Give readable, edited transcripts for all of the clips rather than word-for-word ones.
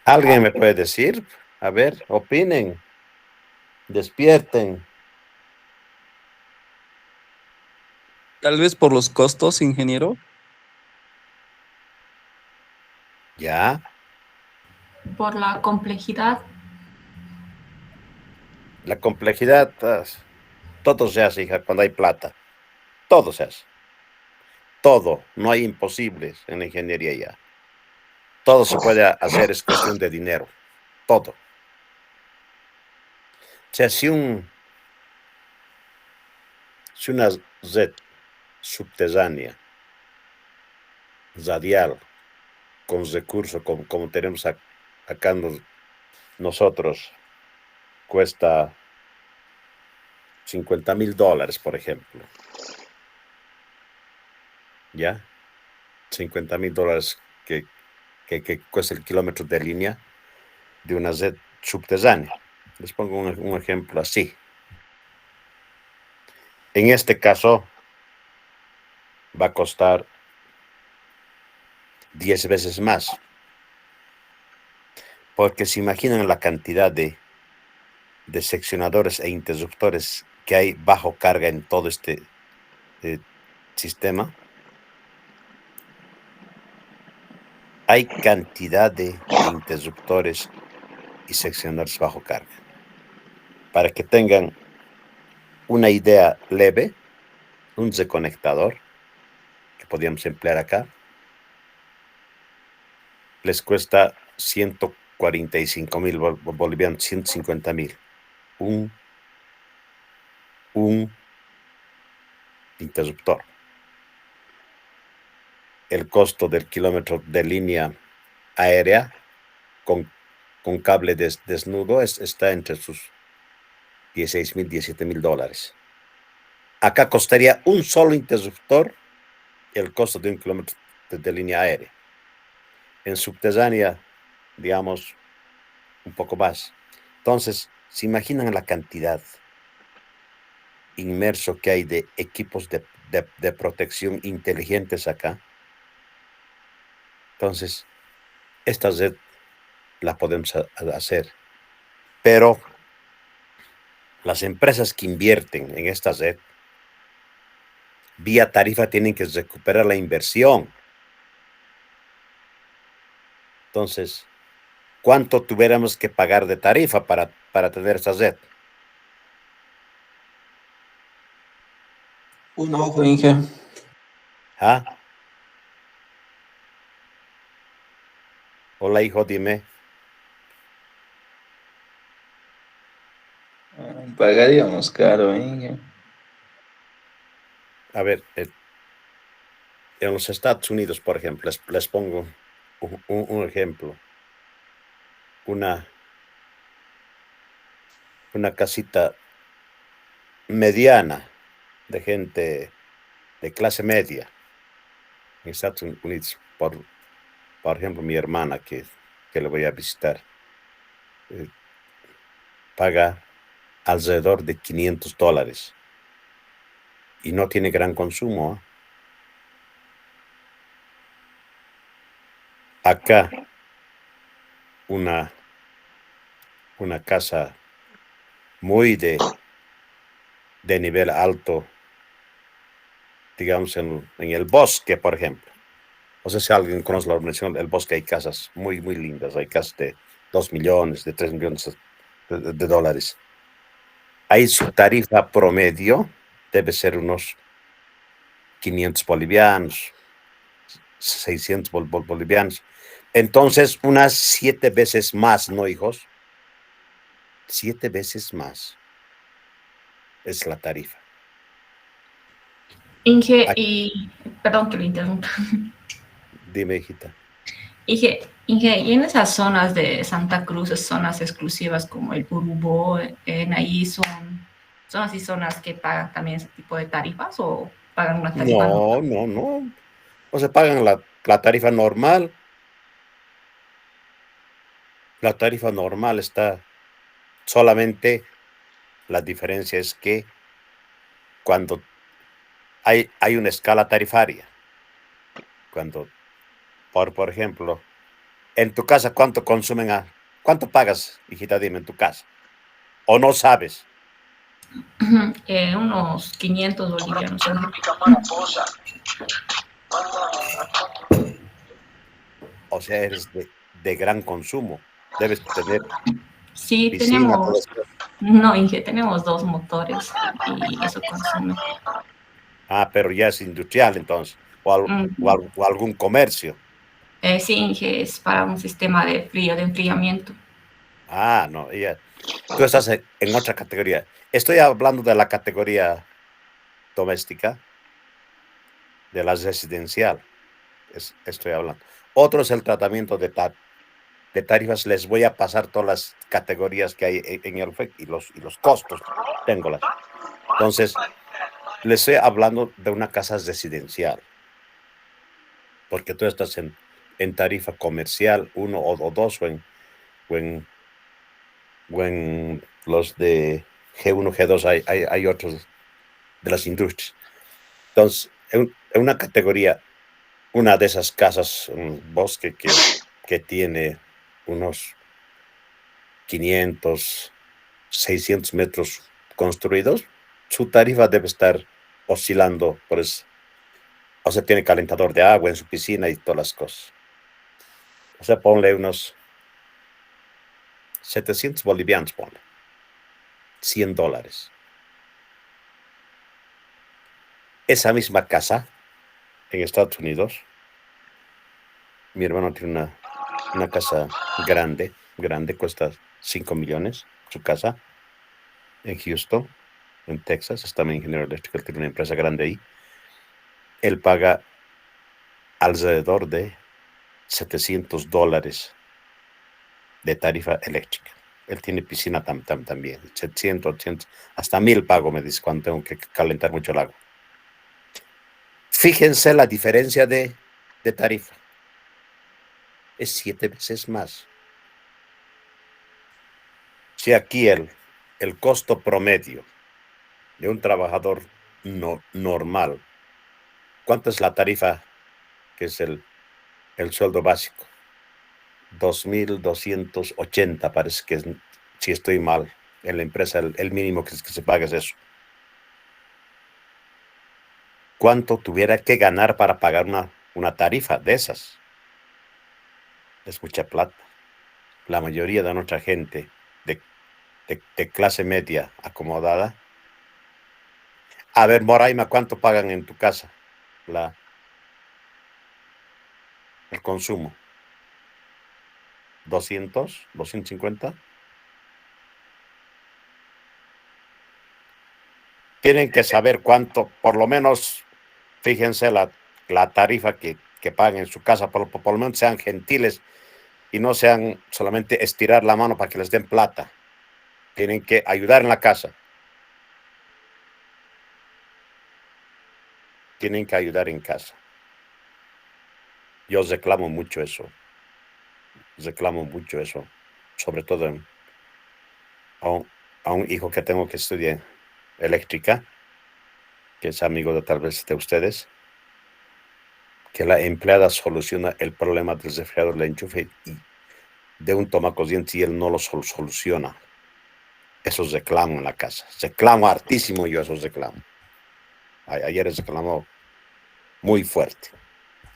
¿Alguien me puede decir? A ver, opinen, despierten. Tal vez por los costos, ingeniero. ¿Ya? Por la complejidad. La complejidad, todo se hace, hija, cuando hay plata. Todo se hace. Todo. No hay imposibles en la ingeniería ya. Todo se puede hacer, es cuestión de dinero. Todo. O sea, si una red subterránea, radial, con recursos como tenemos acá nosotros, cuesta $50,000, por ejemplo. ¿Ya? $50,000 que cuesta el kilómetro de línea de una red subterránea. Les pongo un ejemplo así. En este caso, va a costar 10 veces más. Porque se imaginan la cantidad de seccionadores e interruptores que hay bajo carga en todo este sistema. Hay cantidad de interruptores y seccionadores bajo carga. Para que tengan una idea leve, un reconectador que podríamos emplear acá, les cuesta 145,000 bolivianos, 150,000. Un interruptor. El costo del kilómetro de línea aérea con cable desnudo está entre sus 16,000, $17,000. Acá costaría un solo interruptor el costo de un kilómetro de línea aérea. En subterránea, digamos, un poco más. Entonces, ¿se imaginan la cantidad inmerso que hay de equipos de protección inteligentes acá? Entonces, esta red la podemos hacer, pero las empresas que invierten en esta red, vía tarifa, tienen que recuperar la inversión. Entonces, ¿cuánto tuviéramos que pagar de tarifa para tener esta red? Un ojo, Inge. ¿Ah? Hola, hijo, dime. Pagaríamos caro, Inge. A ver, en los Estados Unidos, por ejemplo, les pongo un ejemplo. Una casita mediana de gente de clase media en Estados Unidos, por ejemplo, mi hermana que le voy a visitar, paga alrededor de $500 y no tiene gran consumo, ¿eh? Acá, una casa muy de nivel alto, digamos en el bosque, por ejemplo. No sé si alguien conoce la organización El Bosque. Hay casas muy, muy lindas. Hay casas de 2 millones, de 3 millones de dólares. Ahí su tarifa promedio debe ser unos 500 bolivianos, 600 bolivianos. Entonces, unas 7 veces más, ¿no, hijos? 7 veces más es la tarifa. Inge, y perdón que le interrumpa. Dime, hijita. Inge, y en esas zonas de Santa Cruz, zonas exclusivas como el Urubó, en ahí son así zonas que pagan también ese tipo de tarifas o pagan una tarifa normal. No. No se pagan la tarifa normal. La tarifa normal está, solamente la diferencia es que cuando hay una escala tarifaria. Cuando, por ejemplo, en tu casa, ¿cuánto pagas, hijita? Dime, en tu casa. ¿O no sabes? Unos 500 bolivianos. O sea, eres de gran consumo. Debes tener Sí, piscina, todo tenemos, eso. no, Inge, tenemos 2 motores y eso consume. Pero ya es industrial entonces. Mm, O algún comercio. sí, Inge, es para un sistema de frío, de enfriamiento. No, ya. Tú estás en otra categoría. Estoy hablando de la categoría doméstica, de la residencial. Estoy hablando. Otro es el tratamiento de tarifas. Les voy a pasar todas las categorías que hay en el FEC y los costos. Tengolas. Entonces, les estoy hablando de una casa residencial, porque tú estás en tarifa comercial 1 o 2 o en los de G1, G2 hay otros de las industrias. Entonces, en una categoría, una de esas casas, un bosque que tiene unos 500, 600 metros construidos, su tarifa debe estar oscilando por eso. O sea, tiene calentador de agua en su piscina y todas las cosas. O sea, ponle unos 700 bolivianos, ponle. $100. Esa misma casa en Estados Unidos, mi hermano tiene una casa grande, cuesta 5 millones, su casa, en Houston, en Texas, es también ingeniero eléctrico, él tiene una empresa grande ahí. Él paga alrededor de $700 de tarifa eléctrica. Él tiene piscina también, 700, 800, hasta 1000 pago, me dice, cuando tengo que calentar mucho el agua. Fíjense la diferencia de tarifa. Es 7 veces más. Si aquí el costo promedio de un trabajador normal, ¿cuánto es la tarifa que es el sueldo básico? 2,280 parece que es, si estoy mal, en la empresa el mínimo que se paga es eso. ¿Cuánto tuviera que ganar para pagar una tarifa de esas? Es mucha plata. La mayoría de nuestra gente de clase media acomodada. A ver, Moraima, ¿cuánto pagan en tu casa el consumo? ¿200? ¿250? Tienen que saber cuánto, por lo menos, fíjense la tarifa que paguen en su casa, por lo menos sean gentiles y no sean solamente estirar la mano para que les den plata. Tienen que ayudar en la casa. Tienen que ayudar en casa. Yo reclamo mucho eso, sobre todo a un hijo que tengo que estudiar eléctrica, que es amigo tal vez de ustedes, que la empleada soluciona el problema del refrigerador, le enchufe y de un tomacorriente y él no lo soluciona. Esos reclamo en la casa. Reclamo hartísimo yo esos reclamos. Ayer reclamó muy fuerte.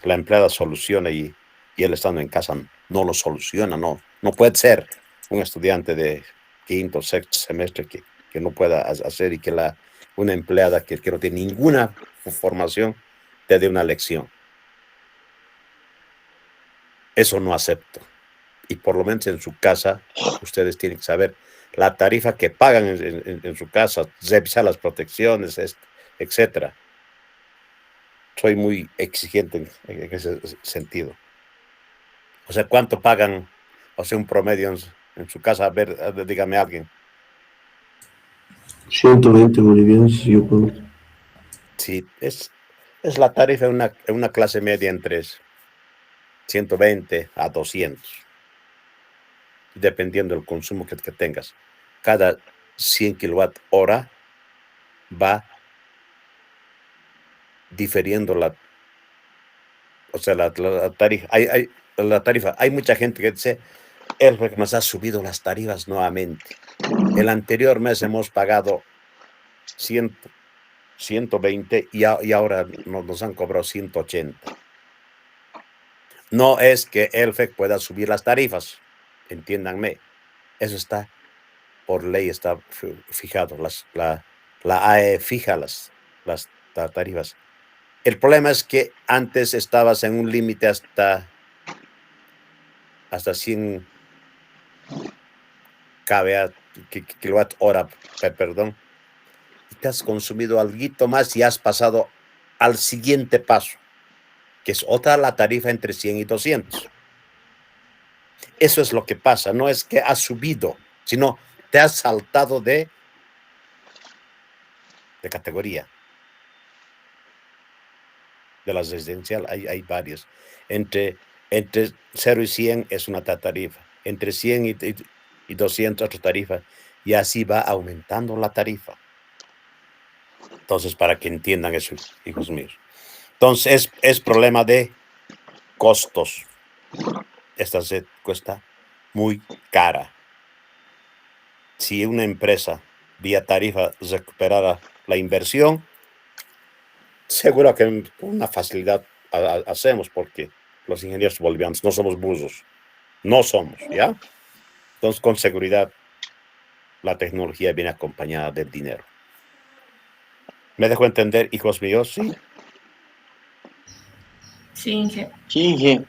La empleada soluciona y él estando en casa no lo soluciona. No puede ser un estudiante de quinto, sexto semestre que no pueda hacer y que una empleada que no tiene ninguna formación te dé una lección. Eso no acepto. Y por lo menos en su casa, ustedes tienen que saber la tarifa que pagan en su casa, revisar las protecciones, etcétera. Soy muy exigente en ese sentido. O sea, ¿cuánto pagan? O sea, un promedio en su casa. A ver, dígame alguien. 120 bolivianos, yo creo. Sí, es la tarifa en una clase media entre 120 a 200, dependiendo del consumo que tengas. Cada 100 kilowatt hora va diferiendo o sea, la tarifa. La tarifa. Hay mucha gente que dice, el REC nos ha subido las tarifas nuevamente. El anterior mes hemos pagado 100, 120 y ahora nos han cobrado 180. No es que el FEC pueda subir las tarifas, entiéndanme. Eso está por ley, está fijado. La AE fija las tarifas. El problema es que antes estabas en un límite hasta 100 kilowatt hora, perdón, y te has consumido algo más y has pasado al siguiente paso, que es otra la tarifa entre 100 y 200. Eso es lo que pasa, no es que has subido, sino te has saltado de categoría. De las residencial hay varios. Entre 0 y 100 es una tarifa, entre 100 y 200 otra tarifa, y así va aumentando la tarifa. Entonces, para que entiendan eso, hijos míos. Entonces, es problema de costos. Esta sed cuesta muy cara. Si una empresa vía tarifa recuperara la inversión, seguro que con una facilidad hacemos, porque los ingenieros bolivianos no somos buzos. No somos, ¿ya? Entonces, con seguridad, la tecnología viene acompañada del dinero. ¿Me dejo entender, hijos míos? Sí. Sí, Inge. Sí, Inge.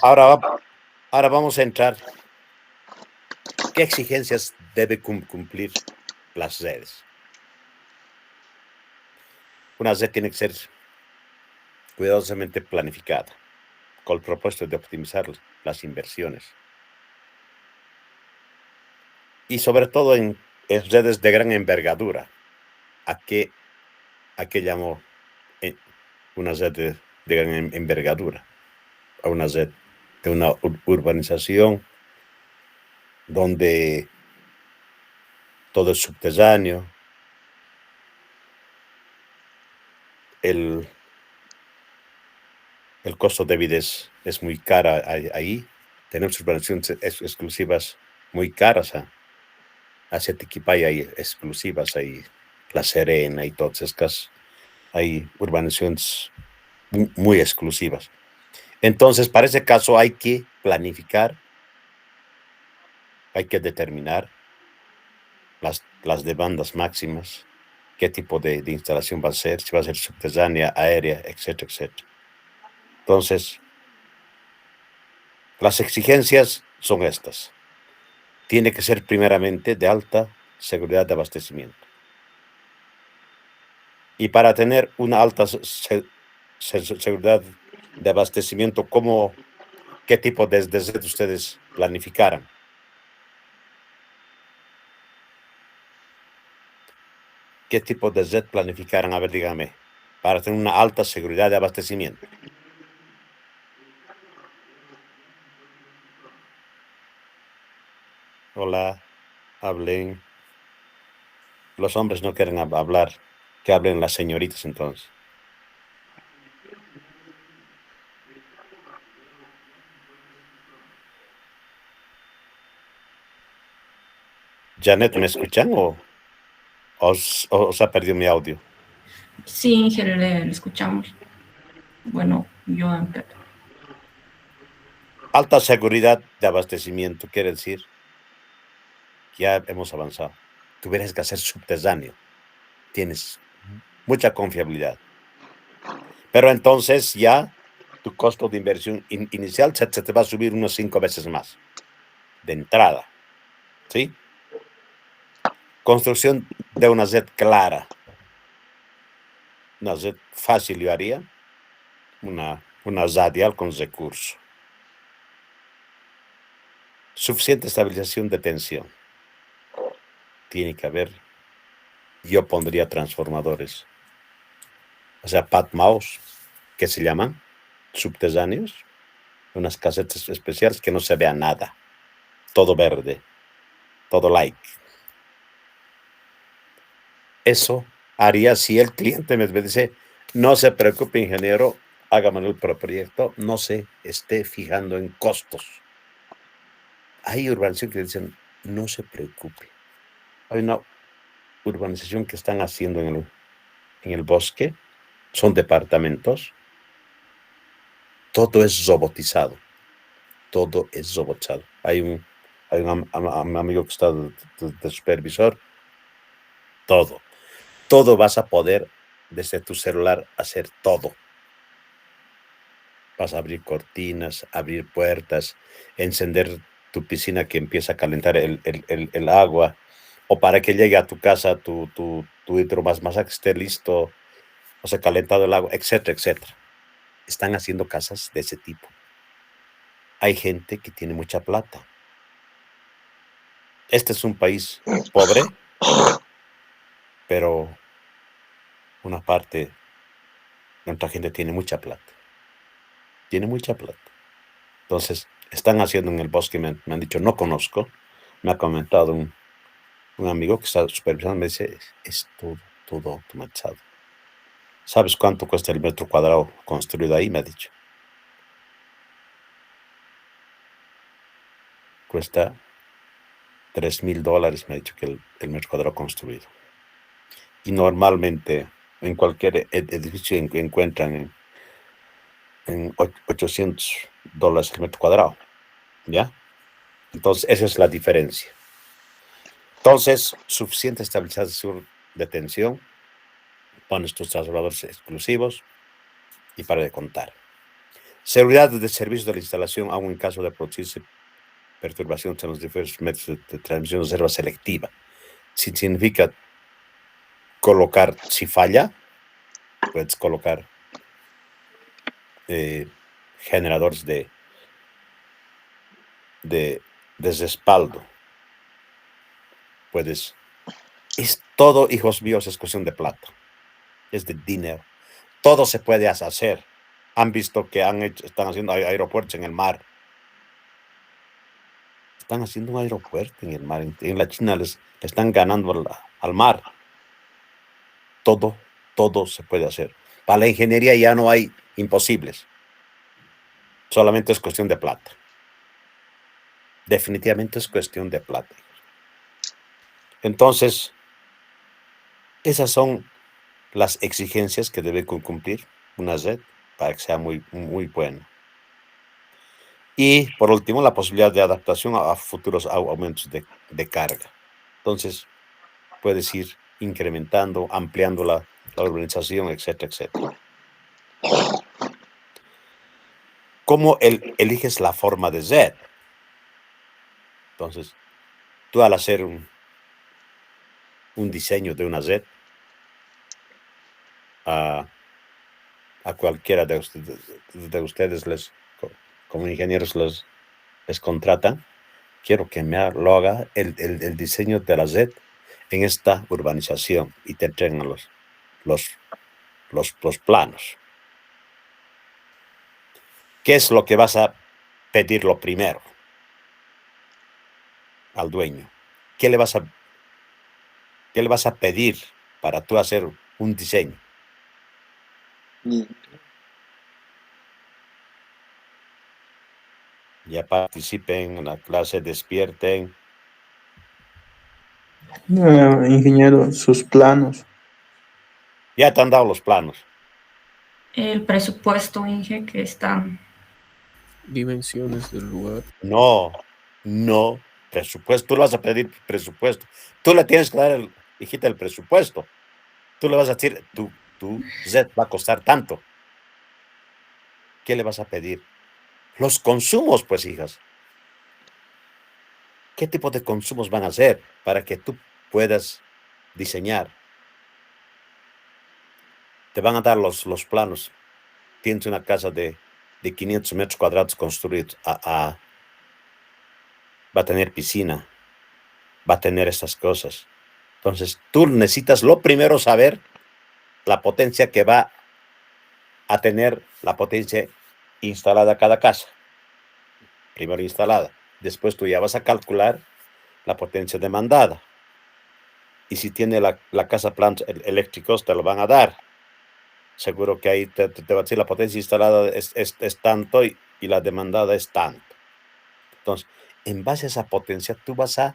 Ahora vamos a entrar. ¿Qué exigencias debe cumplir las redes? Una red tiene que ser cuidadosamente planificada, con el propósito de optimizar las inversiones. Y sobre todo en redes de gran envergadura. ¿A qué llamo una red de gran envergadura? A una red de una urbanización donde todo es subterráneo, el costo de vida es muy cara ahí. Tenemos urbanizaciones exclusivas muy caras. Hacia Tiquipaya hay exclusivas, hay La Serena y todas esas. Hay urbanizaciones muy exclusivas. Entonces, para ese caso hay que planificar, hay que determinar las demandas máximas, qué tipo de instalación va a ser, si va a ser subterránea, aérea, etcétera, etcétera. Entonces, las exigencias son estas. Tiene que ser primeramente de alta seguridad de abastecimiento. Y para tener una alta seguridad de abastecimiento, ¿qué tipo de red ustedes planificaran? ¿Qué tipo de red planificaran? A ver, dígame, para tener una alta seguridad de abastecimiento. Hola, hablen. Los hombres no quieren hablar. Que hablen las señoritas entonces. Janet, ¿me escuchan o os ha perdido mi audio? Sí, Inge, le escuchamos. Bueno, yo Alta seguridad de abastecimiento quiere decir que ya hemos avanzado. Tuvieras que hacer subterráneo. Tienes mucha confiabilidad. Pero entonces ya tu costo de inversión inicial se te va a subir unos 5 veces más de entrada. ¿Sí? Construcción de una red clara. Una red fácil yo haría. Una radial con recurso. Suficiente estabilización de tensión. Tiene que haber. Yo pondría transformadores. O sea, PAT-MOUS, que se llaman subterráneos. Unas casetas especiales que no se vea nada. Todo verde. Todo light. eso haría si el cliente me dice, no se preocupe, ingeniero, hágame el proyecto, no se esté fijando en costos. Hay urbanización que dicen, no se preocupe. Hay una urbanización que están haciendo en el bosque, son departamentos, todo es robotizado. Todo es robotizado. Hay un amigo que está de supervisor, todo vas a poder desde tu celular hacer todo. Vas a abrir cortinas, abrir puertas, encender tu piscina que empieza a calentar el agua, o para que llegue a tu casa tu hidromasaje que esté listo, o sea, calentado el agua, etcétera, etcétera. Están haciendo casas de ese tipo. Hay gente que tiene mucha plata. Este es un país pobre, pero una parte de nuestra gente tiene mucha plata. Tiene mucha plata. Entonces, están haciendo en el bosque, me han dicho, no conozco. Me ha comentado un amigo que está supervisando, me dice, es todo automatizado. ¿Sabes cuánto cuesta el metro cuadrado construido ahí? Me ha dicho. Cuesta $3,000, me ha dicho que el metro cuadrado construido. Y normalmente en cualquier edificio encuentran en $800 el metro cuadrado, ¿ya? Entonces, esa es la diferencia. Entonces, suficiente estabilización de tensión, pones tus transformadores exclusivos y para de contar. Seguridad de servicio de la instalación, aun en caso de producirse perturbaciones en los diversos métodos de transmisión de reserva selectiva. Significa colocar, si falla, puedes colocar generadores de respaldo. Puedes. Es todo, hijos míos, es cuestión de plata. Es de dinero. Todo se puede hacer. Han visto que están haciendo aeropuertos en el mar. Están haciendo un aeropuerto en el mar. En la China le están ganando al mar. Todo se puede hacer. Para la ingeniería ya no hay imposibles. Solamente es cuestión de plata. Definitivamente es cuestión de plata. Entonces, esas son las exigencias que debe cumplir una red para que sea muy, muy buena. Y por último, la posibilidad de adaptación a futuros aumentos de carga. Entonces, puedes ir incrementando, ampliando la urbanización, etcétera, etcétera. ¿Cómo eliges la forma de red? Entonces, tú al hacer un diseño de una red, a cualquiera de ustedes como ingenieros les contratan, quiero que me lo haga el diseño de la red en esta urbanización y te entregan los planos. ¿Qué es lo que vas a pedir lo primero al dueño? ¿Qué le vas a pedir para tú hacer un diseño? Ya participen en la clase, despierten. Ingeniero, sus planos. Ya te han dado los planos. El presupuesto, Inge, que están. Dimensiones del lugar. No, presupuesto. Tú le vas a pedir presupuesto. Tú le tienes que dar, hijita, el presupuesto. Tú le vas a decir, tu red va a costar tanto. ¿Qué le vas a pedir? Los consumos, pues, hijas. ¿Qué tipo de consumos van a hacer para que tú puedas diseñar? Te van a dar los planos. Tienes una casa de 500 metros cuadrados construidos. Va a tener piscina. Va a tener estas cosas. Entonces, tú necesitas lo primero saber la potencia que va a tener, la potencia instalada a cada casa. Primero instalada. Después tú ya vas a calcular la potencia demandada. Y si tiene la casa plantas eléctricos, te lo van a dar. Seguro que ahí te va a decir la potencia instalada es tanto y la demandada es tanto. Entonces, en base a esa potencia, tú vas a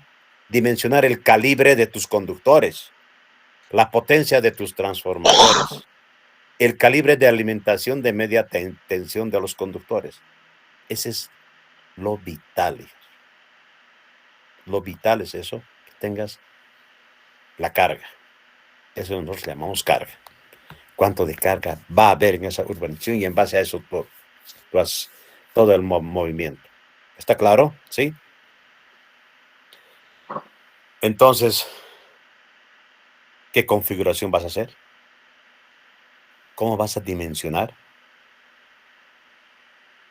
dimensionar el calibre de tus conductores, la potencia de tus transformadores, el calibre de alimentación de media tensión de los conductores. Ese es lo vital, hijos. Lo vital es eso, que tengas la carga. Eso nosotros le llamamos carga. ¿Cuánto de carga va a haber en esa urbanización? Y en base a eso tú haces todo el movimiento. ¿Está claro? ¿Sí? Entonces, ¿qué configuración vas a hacer? ¿Cómo vas a dimensionar?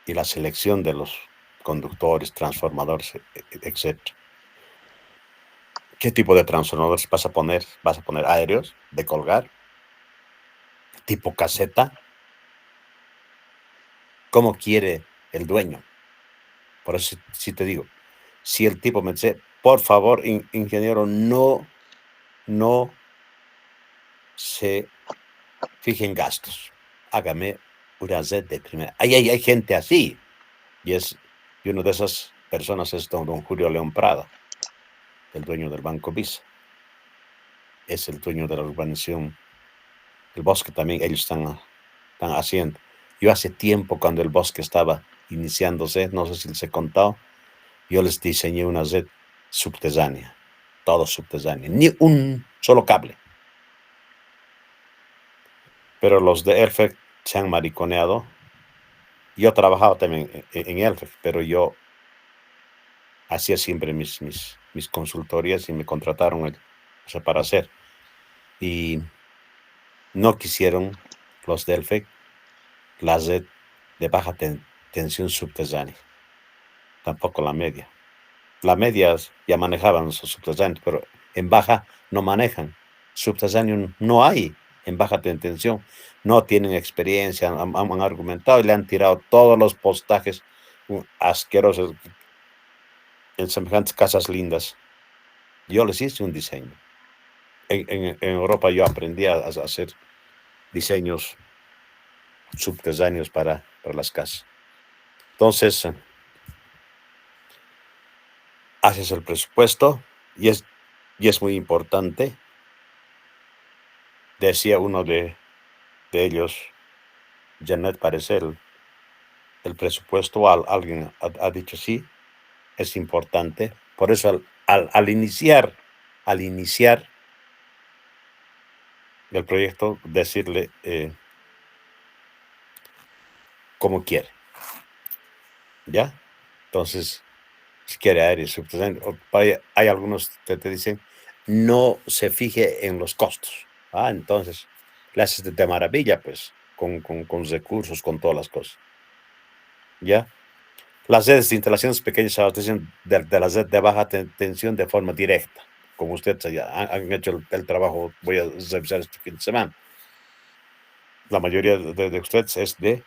Y la selección de los conductores, transformadores, etc. ¿Qué tipo de transformadores vas a poner? ¿Vas a poner aéreos de colgar? ¿Tipo caseta? ¿Cómo quiere el dueño? Por eso sí te digo, si el tipo me dice, por favor, ingeniero, no se fije en gastos. Hágame una Z de primera. Hay gente así. Y una de esas personas es don Julio León Prada, el dueño del Banco Visa. Es el dueño de la urbanización. El Bosque también ellos están haciendo. Yo hace tiempo, cuando el Bosque estaba iniciándose, no sé si les he contado, yo les diseñé una Z subterránea. Todo subterráneo. Ni un solo cable. Pero los de Elfec se han mariconeado. Yo trabajaba también en Elfec, pero yo hacía siempre mis consultorías y me contrataron para hacer. Y no quisieron los de Elfec la red de baja tensión subterránea. Tampoco la media. La media ya manejaban los subterráneos, pero en baja no manejan. Subterráneo no hay en baja tensión. No tienen experiencia, han argumentado y le han tirado todos los postajes asquerosos en semejantes casas lindas. Yo les hice un diseño. En Europa yo aprendí a hacer diseños subterráneos para las casas. Entonces, haces el presupuesto y es muy importante. Decía uno de ellos, Janet, parece el presupuesto, alguien ha dicho sí, es importante. Por eso al iniciar el proyecto, decirle cómo quiere. ¿Ya? Entonces, si quiere aire subterráneo, hay algunos que te dicen, no se fije en los costos. Entonces, le haces de maravilla, pues, con recursos, con todas las cosas. ¿Ya? Las redes de instalaciones pequeñas de la red de baja tensión de forma directa. Como ustedes ya han hecho el trabajo, voy a revisar este fin de semana. La mayoría de ustedes es de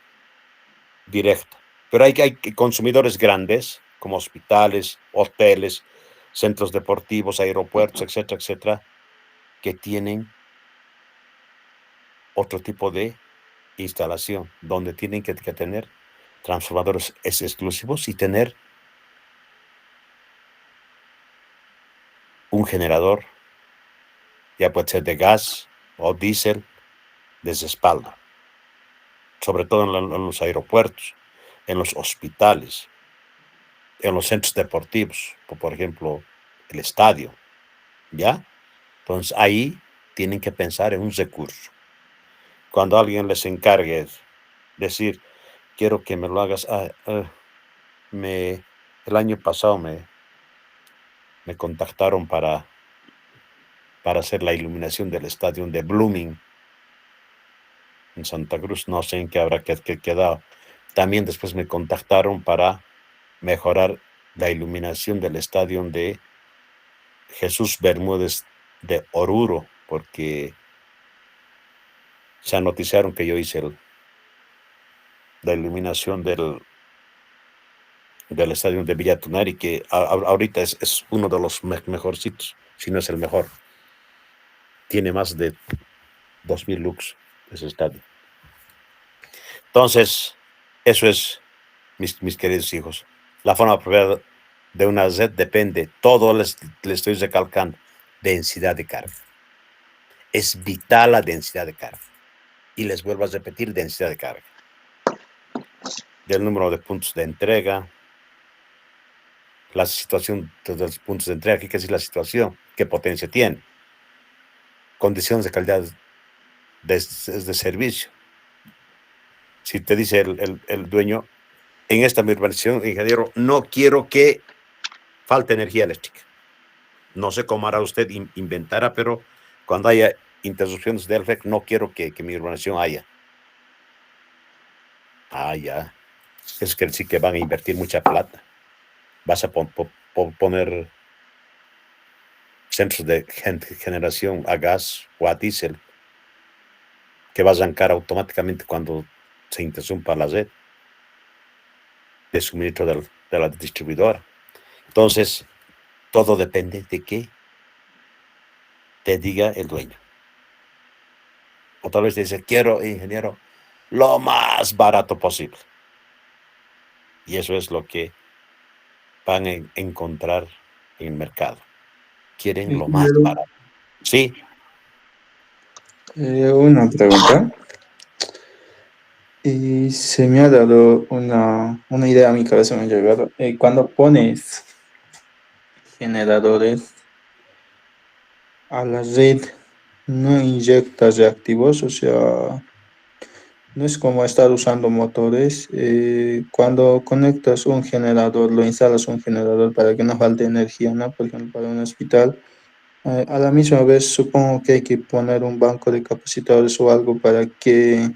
directa. Pero hay consumidores grandes, como hospitales, hoteles, centros deportivos, aeropuertos, etcétera, etcétera, que tienen otro tipo de instalación, donde tienen que tener transformadores exclusivos y tener un generador, ya puede ser de gas o diésel, de respaldo. Sobre todo en los aeropuertos, en los hospitales, en los centros deportivos, por ejemplo, el estadio, ¿ya? Entonces ahí tienen que pensar en un recurso. Cuando alguien les encargue decir, quiero que me lo hagas, el año pasado me contactaron para hacer la iluminación del estadio de Blooming en Santa Cruz, no sé en qué habrá quedado. También después me contactaron para mejorar la iluminación del estadio de Jesús Bermúdez de Oruro, porque se noticiaron que yo hice la iluminación del estadio de Villa Tunari, que ahorita es uno de los mejorcitos, si no es el mejor. tiene más de 2000 lux ese estadio. Entonces, eso es, mis queridos hijos. La forma apropiada de una red depende, todo les estoy recalcando, densidad de carga. Es vital la densidad de carga. Y les vuelvo a repetir, densidad de carga. Del número de puntos de entrega, la situación de los puntos de entrega, ¿qué quiere decir la situación? ¿Qué potencia tiene? Condiciones de calidad de servicio. Si te dice el dueño, en esta mi urbanización, ingeniero, no quiero que falte energía eléctrica. No sé cómo hará usted, inventará, pero cuando haya interrupciones del FEC, no quiero que mi urbanización haya. Ah, ya. Eso quiere decir que van a invertir mucha plata. Vas a poner centros de generación a gas o a diésel que va a arrancar automáticamente cuando se interrumpa la red de suministro de la distribuidora. Entonces, todo depende de que te diga el dueño. O tal vez te dice, quiero, ingeniero, lo más barato posible. Y eso es lo que van a encontrar en el mercado. Quieren lo más barato. Sí. Una pregunta. Y se me ha dado una idea a mi cabeza, me ha llegado. Cuando pones generadores a la red, no inyectas reactivos, o sea, no es como estar usando motores. Cuando conectas un generador, lo instalas un generador para que no falte energía, ¿no? Por ejemplo, para un hospital. A la misma vez, supongo que hay que poner un banco de capacitadores o algo para que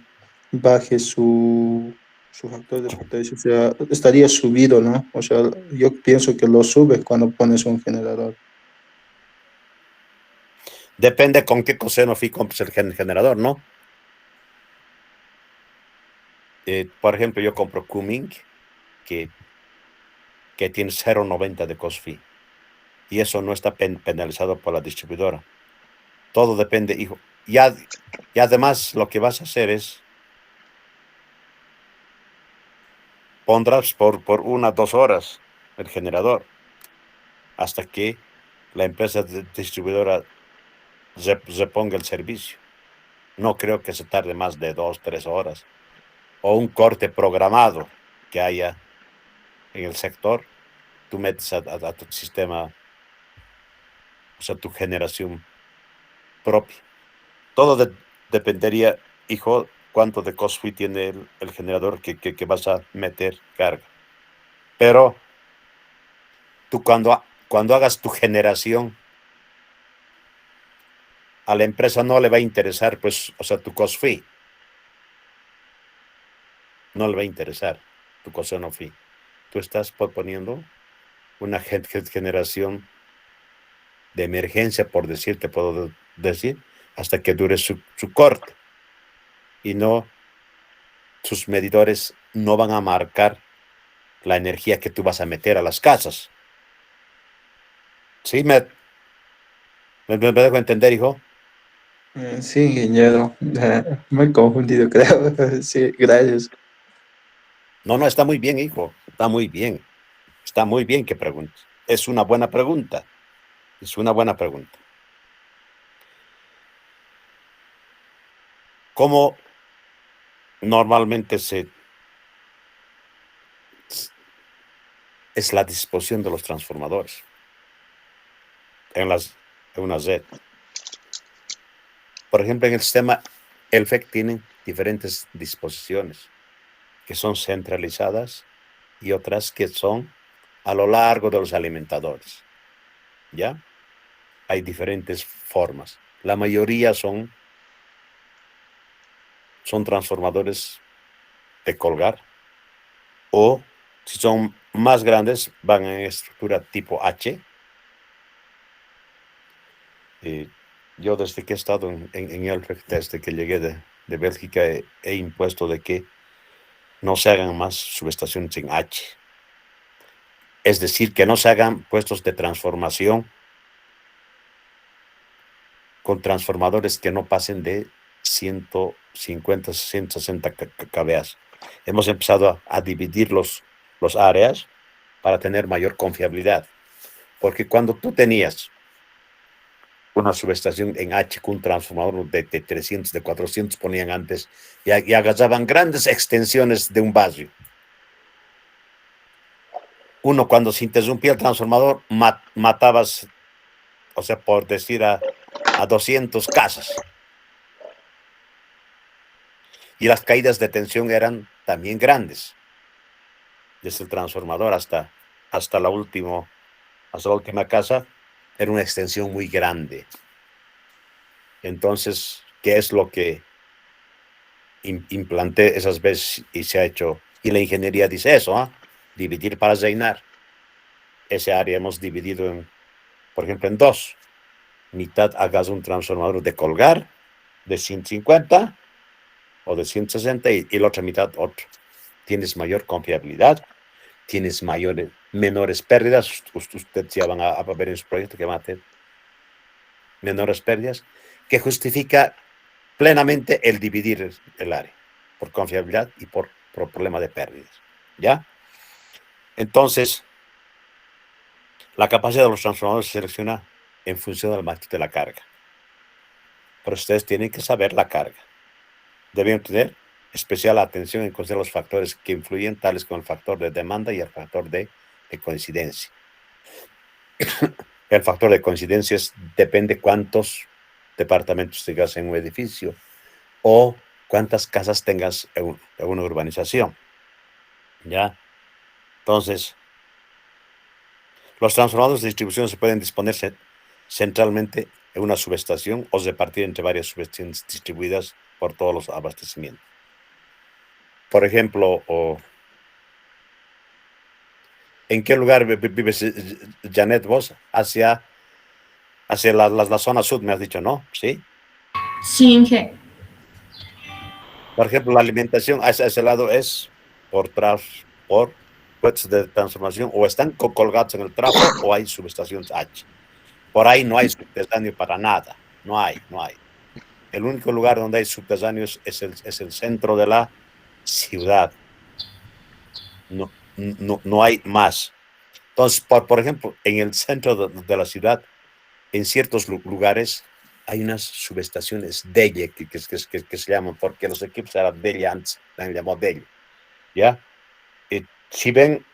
baje su factor de potencia. O sea, estaría subido, ¿no? O sea, yo pienso que lo subes cuando pones un generador. Depende con qué coseno fi compres el generador, ¿no? Por ejemplo, yo compro Cumming, que tiene 0.90 de cost fee. Y eso no está penalizado por la distribuidora. Todo depende, hijo. Y además lo que vas a hacer es pondrás por 1 o 2 horas el generador hasta que la empresa distribuidora reponga el servicio. No creo que se tarde más de 2 o 3 horas. O un corte programado que haya en el sector, tú metes a tu sistema, o sea, tu generación propia. Todo dependería, hijo, cuánto de cost fee tiene el generador que vas a meter carga. Pero tú cuando hagas tu generación, a la empresa no le va a interesar, pues, o sea, tu cost fee. No le va a interesar tu cost fee. Tú estás proponiendo una generación de emergencia, por decir, te puedo decir, hasta que dure su corte. Y no, sus medidores no van a marcar la energía que tú vas a meter a las casas. ¿Sí? ¿Me dejo entender, hijo? Sí, ingeniero. Me he confundido, creo. Sí, gracias. No, está muy bien, hijo. Está muy bien. Está muy bien que preguntes. Es una buena pregunta. Es una buena pregunta. ¿Cómo normalmente es la disposición de los transformadores en una red? Por ejemplo, en el sistema ELFEC tienen diferentes disposiciones que son centralizadas y otras que son a lo largo de los alimentadores. ¿Ya? Hay diferentes formas. La mayoría son transformadores de colgar, o si son más grandes van en estructura tipo H. Yo desde que he estado en ELFEC, desde que llegué de Bélgica, he impuesto de que no se hagan más subestaciones en H. Es decir, que no se hagan puestos de transformación con transformadores que no pasen de 150, 160 kVA. Hemos empezado a dividir los áreas para tener mayor confiabilidad. Porque cuando tú tenías una subestación en H con un transformador de 300, de 400 ponían antes, y agarraban grandes extensiones de un barrio. Uno, cuando se interrumpía el transformador, matabas, o sea, por decir, a 200 casas. Y las caídas de tensión eran también grandes. Desde el transformador hasta la última casa, era una extensión muy grande. Entonces, ¿qué es lo que implanté esas veces y se ha hecho? Y la ingeniería dice eso, dividir para rellenar. Ese área hemos dividido, por ejemplo, en dos. Mitad hagas un transformador de colgar de 150 o de 160 y la otra mitad otro. Tienes mayor confiabilidad, tienes menores pérdidas. Ustedes ya van a ver en su proyecto que van a tener menores pérdidas, que justifica plenamente el dividir el área por confiabilidad y por problema de pérdidas. ¿Ya? Entonces, la capacidad de los transformadores se selecciona en función del magnitud de la carga. Pero ustedes tienen que saber la carga. Deben tener especial atención en considerar los factores que influyen, tales como el factor de demanda y el factor de coincidencia. El factor de coincidencia depende cuántos departamentos tengas en un edificio o cuántas casas tengas en una urbanización. ¿Ya? Entonces, los transformadores de distribución se pueden disponer centralmente en una subestación o repartir entre varias subestaciones distribuidas por todos los abastecimientos. Por ejemplo, ¿en qué lugar vives, Janet, vos? Hacia la zona sur, me has dicho, ¿no? ¿Sí? Sí, Inge. Por ejemplo, la alimentación a ese lado es por puestos de transformación, o están colgados en el trafo o hay subestaciones H. Por ahí no hay subterráneo para nada. No hay. El único lugar donde hay subterráneos es el centro de la ciudad. No hay más. Entonces, por ejemplo, en el centro de la ciudad, en ciertos lugares, hay unas subestaciones DELLE que se llaman, porque los equipos eran DELLE antes, también llamó DELLE. ¿Ya? Y si ven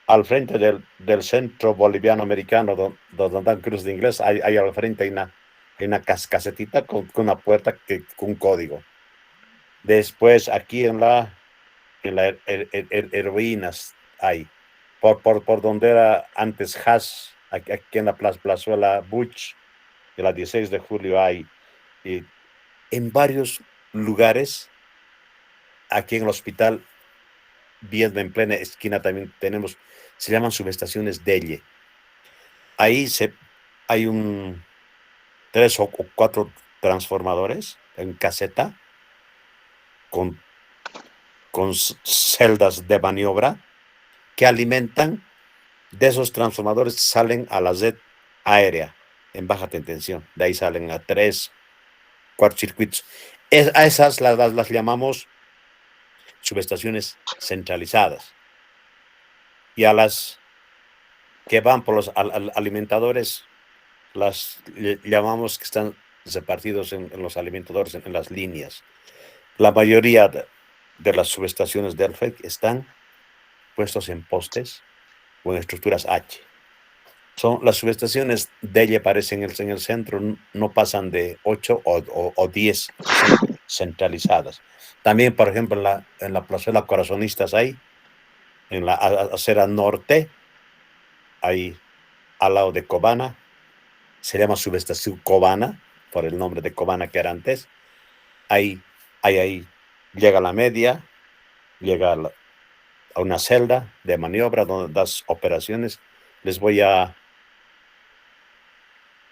al frente del centro boliviano americano, donde dan cruz de inglés, hay al frente hay una casetita con una puerta con un código. Después, aquí en la heroínas hay. Por donde era antes Haas, aquí en la plazuela Butch, de la 16 de julio hay. Y en varios lugares, aquí en el hospital, bien en plena esquina también tenemos, se llaman subestaciones DELLE. Ahí hay 3 o 4 transformadores en caseta con celdas de maniobra que alimentan. De esos transformadores salen a la red aérea en baja tensión. De ahí salen a 3, 4 circuitos. A esas las llamamos subestaciones centralizadas. Y a las que van por los alimentadores, las llamamos que están repartidos en los alimentadores, en las líneas. La mayoría de las subestaciones del FEC están puestos en postes o en estructuras H. Son las subestaciones DELLE, aparecen en el centro, no pasan de 8 o 10 centralizadas. También, por ejemplo, en la plazuela Corazonistas hay, en la acera norte, hay al lado de Cobana, se llama subestación Cobana, por el nombre de Cobana que era antes. Ahí llega la media, llega a una celda de maniobra donde das operaciones. Les voy a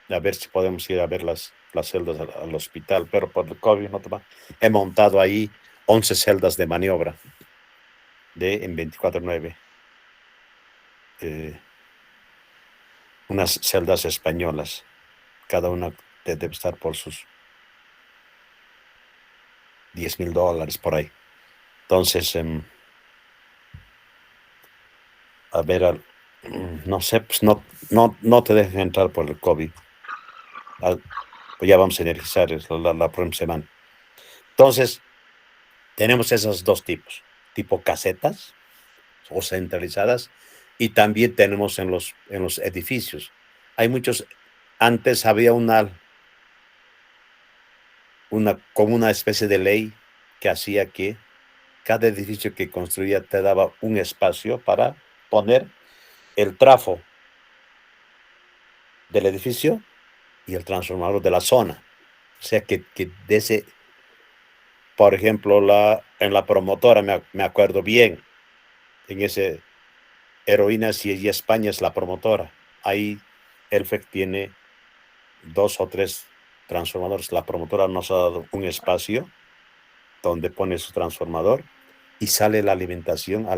ver si podemos ir a ver las celdas al hospital, pero por el COVID no te va. He montado ahí 11 celdas de maniobra en 24/9. Unas celdas españolas, cada una debe estar por sus $10,000 por ahí. Entonces, a ver, no sé, pues no te dejen entrar por el COVID. Pues ya vamos a energizar la próxima semana. Entonces, tenemos esos dos tipos, tipo casetas o centralizadas, y también tenemos en los edificios. Hay muchos, antes había como una especie de ley que hacía que cada edificio que construía te daba un espacio para poner el trafo del edificio y el transformador de la zona. O sea que de ese, por ejemplo, en la promotora, me acuerdo bien, en ese Heroínas y España es la promotora. Ahí Elfec tiene 2 o 3 transformadores. La promotora nos ha dado un espacio donde pone su transformador y sale la alimentación a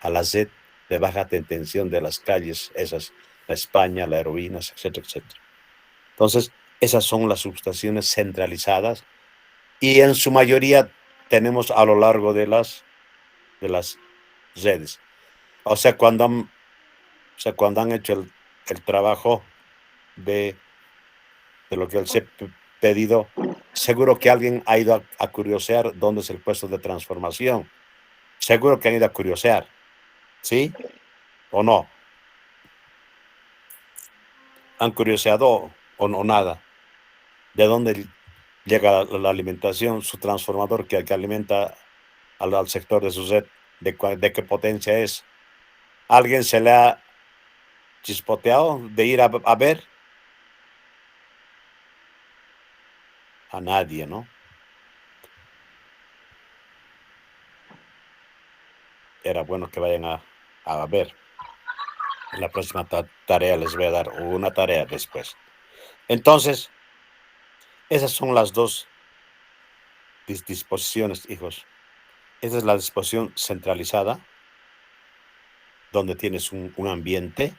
la sed de baja tensión de las calles, esas, la España, la Heroínas, etcétera, etcétera. Entonces, esas son las subestaciones centralizadas y en su mayoría tenemos a lo largo de las redes. O sea, cuando han hecho el trabajo de lo que les he pedido, seguro que alguien ha ido a curiosear dónde es el puesto de transformación. Seguro que han ido a curiosear, ¿sí? ¿O no? ¿Han curioseado o no nada? ¿De dónde llega la alimentación, su transformador que alimenta al sector de su red? ¿De qué potencia es? ¿Alguien se le ha chispoteado de ir a ver? A nadie, ¿no? Era bueno que vayan a ver. En la próxima tarea les voy a dar una tarea después. Entonces, esas son las dos disposiciones, hijos. Esa es la disposición centralizada, donde tienes un ambiente,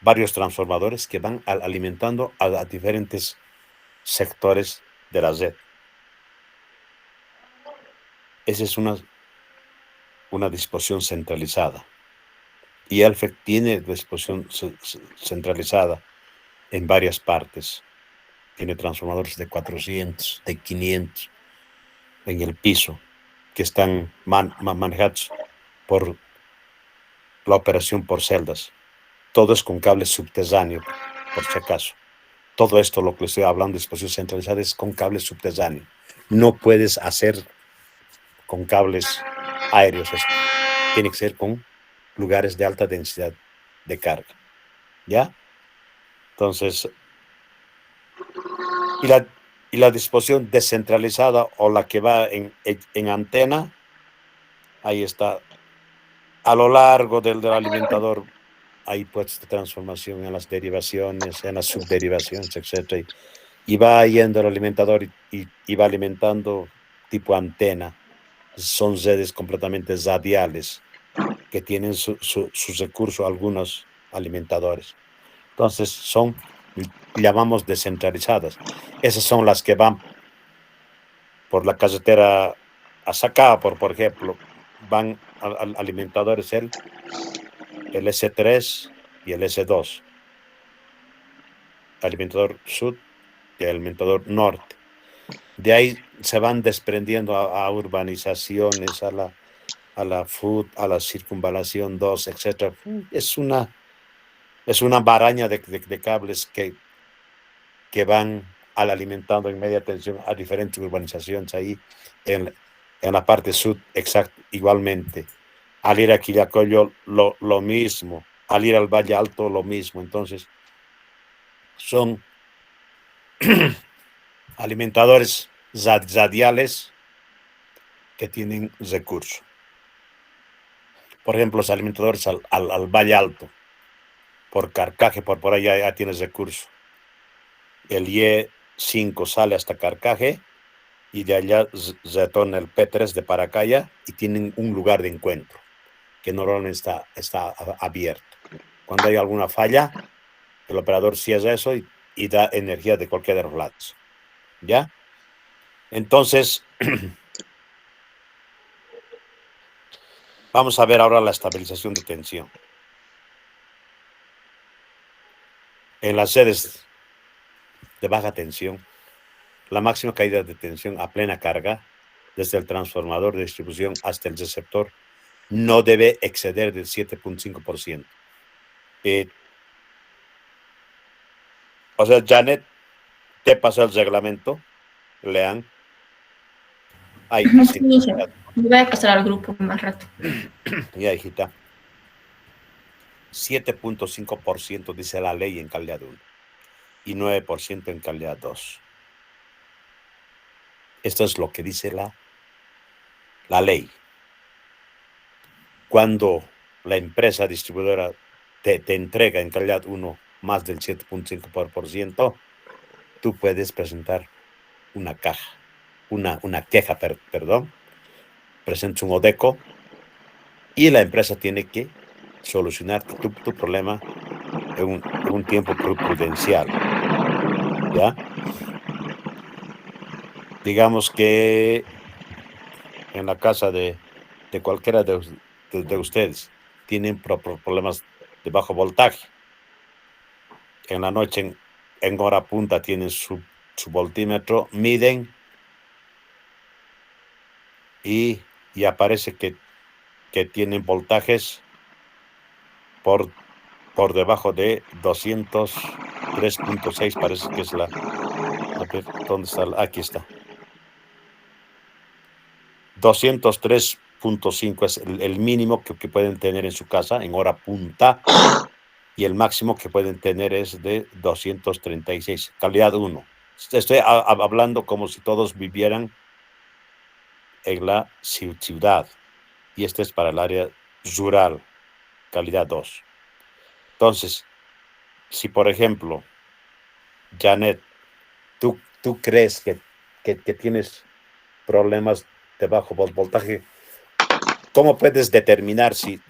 varios transformadores que van alimentando a diferentes sectores de la red. Esa es una disposición centralizada. Y Elfec tiene disposición centralizada en varias partes. Tiene transformadores de 400, de 500 en el piso, que están manejados por la operación por celdas. Todo es con cable subterráneo, por si acaso. Todo esto, lo que estoy hablando de disposición centralizada, es con cable subterráneo. No puedes hacer con cables aéreos esto. Tiene que ser con lugares de alta densidad de carga. ¿Ya? Entonces, y la disposición descentralizada o la que va en antena, ahí está. A lo largo del alimentador hay puestos de transformación en las derivaciones, en las subderivaciones, etc. Y va yendo el alimentador y va alimentando tipo antena. Son redes completamente radiales que tienen su recurso algunos alimentadores. Entonces llamamos descentralizadas. Esas son las que van por la carretera a Sacá, por ejemplo, van al alimentadores el S3 y el S2, alimentador sur y el alimentador norte. De ahí se van desprendiendo a urbanizaciones, a la FUT, a la circunvalación 2, etc. Es una maraña de cables que van alimentando en media tensión a diferentes urbanizaciones ahí en la parte sur, exacto, igualmente. Al ir a Quillacollo, lo mismo. Al ir al Valle Alto, lo mismo. Entonces, son alimentadores radiales que tienen recurso. Por ejemplo, los alimentadores al Valle Alto, por Carcaje, por ahí ya tienes recurso. El Y5 sale hasta Carcaje y de allá retorna el P3 de Paracaya y tienen un lugar de encuentro que normalmente está abierto. Cuando hay alguna falla, El operador cierra eso y da energía de cualquiera de los lados. ¿Ya? Entonces, vamos a ver ahora la estabilización de tensión. En las redes de baja tensión, la máxima caída de tensión a plena carga, desde el transformador de distribución hasta el receptor, no debe exceder del 7.5%. O sea, Janet, te pasó el reglamento, lean. Ahí, Sí, sí, Inge. Me voy a pasar al grupo más rato. ya, hijita. 7.5% dice la ley en calidad 1 y 9% en calidad 2. Esto es lo que dice la ley. Cuando la empresa distribuidora te entrega en calidad 1 más del 7.5%, tú puedes presentar una queja, perdón, presentas un ODECO y la empresa tiene que solucionar tu problema en un tiempo prudencial, ¿ya? Digamos que en la casa de cualquiera de ustedes tienen problemas de bajo voltaje. En la noche, en hora punta, tienen su voltímetro, miden y aparece que tienen voltajes por debajo de 203.6, parece que es la... A ver, ¿dónde está? Aquí está. 203.5 es el mínimo que pueden tener en su casa en hora punta y el máximo que pueden tener es de 236, calidad 1. Estoy hablando como si todos vivieran en la ciudad y este es para el área rural, calidad 2. Entonces, si por ejemplo, Janet, tú crees que tienes problemas de bajo voltaje, ¿cómo puedes determinar si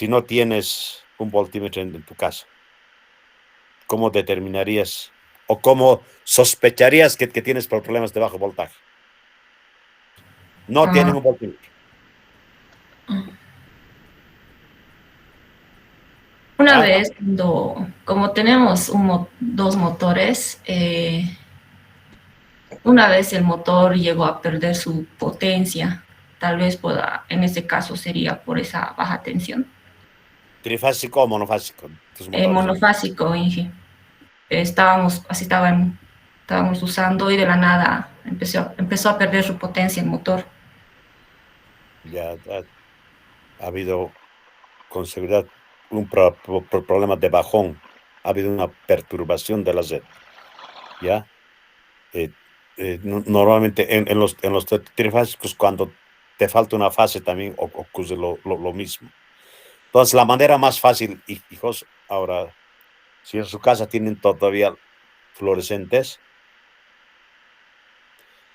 no tienes un voltímetro en tu casa? ¿Cómo determinarías o cómo sospecharías que tienes problemas de bajo voltaje? No tienen un voltímetro. Una Ah, vez, como tenemos dos motores, una vez el motor llegó a perder su potencia. Tal vez en este caso sería por esa baja tensión. ¿Trifásico o monofásico? Tus motores. Monofásico, Inge. Estábamos usando y de la nada empezó a perder su potencia el motor. Ya ha habido con seguridad un problema de bajón. Ha habido una perturbación de la red. ¿Ya? Normalmente en los trifásicos, cuando te falta una fase también ocurre lo mismo. Entonces, la manera más fácil, hijos, ahora, si en su casa tienen todavía fluorescentes,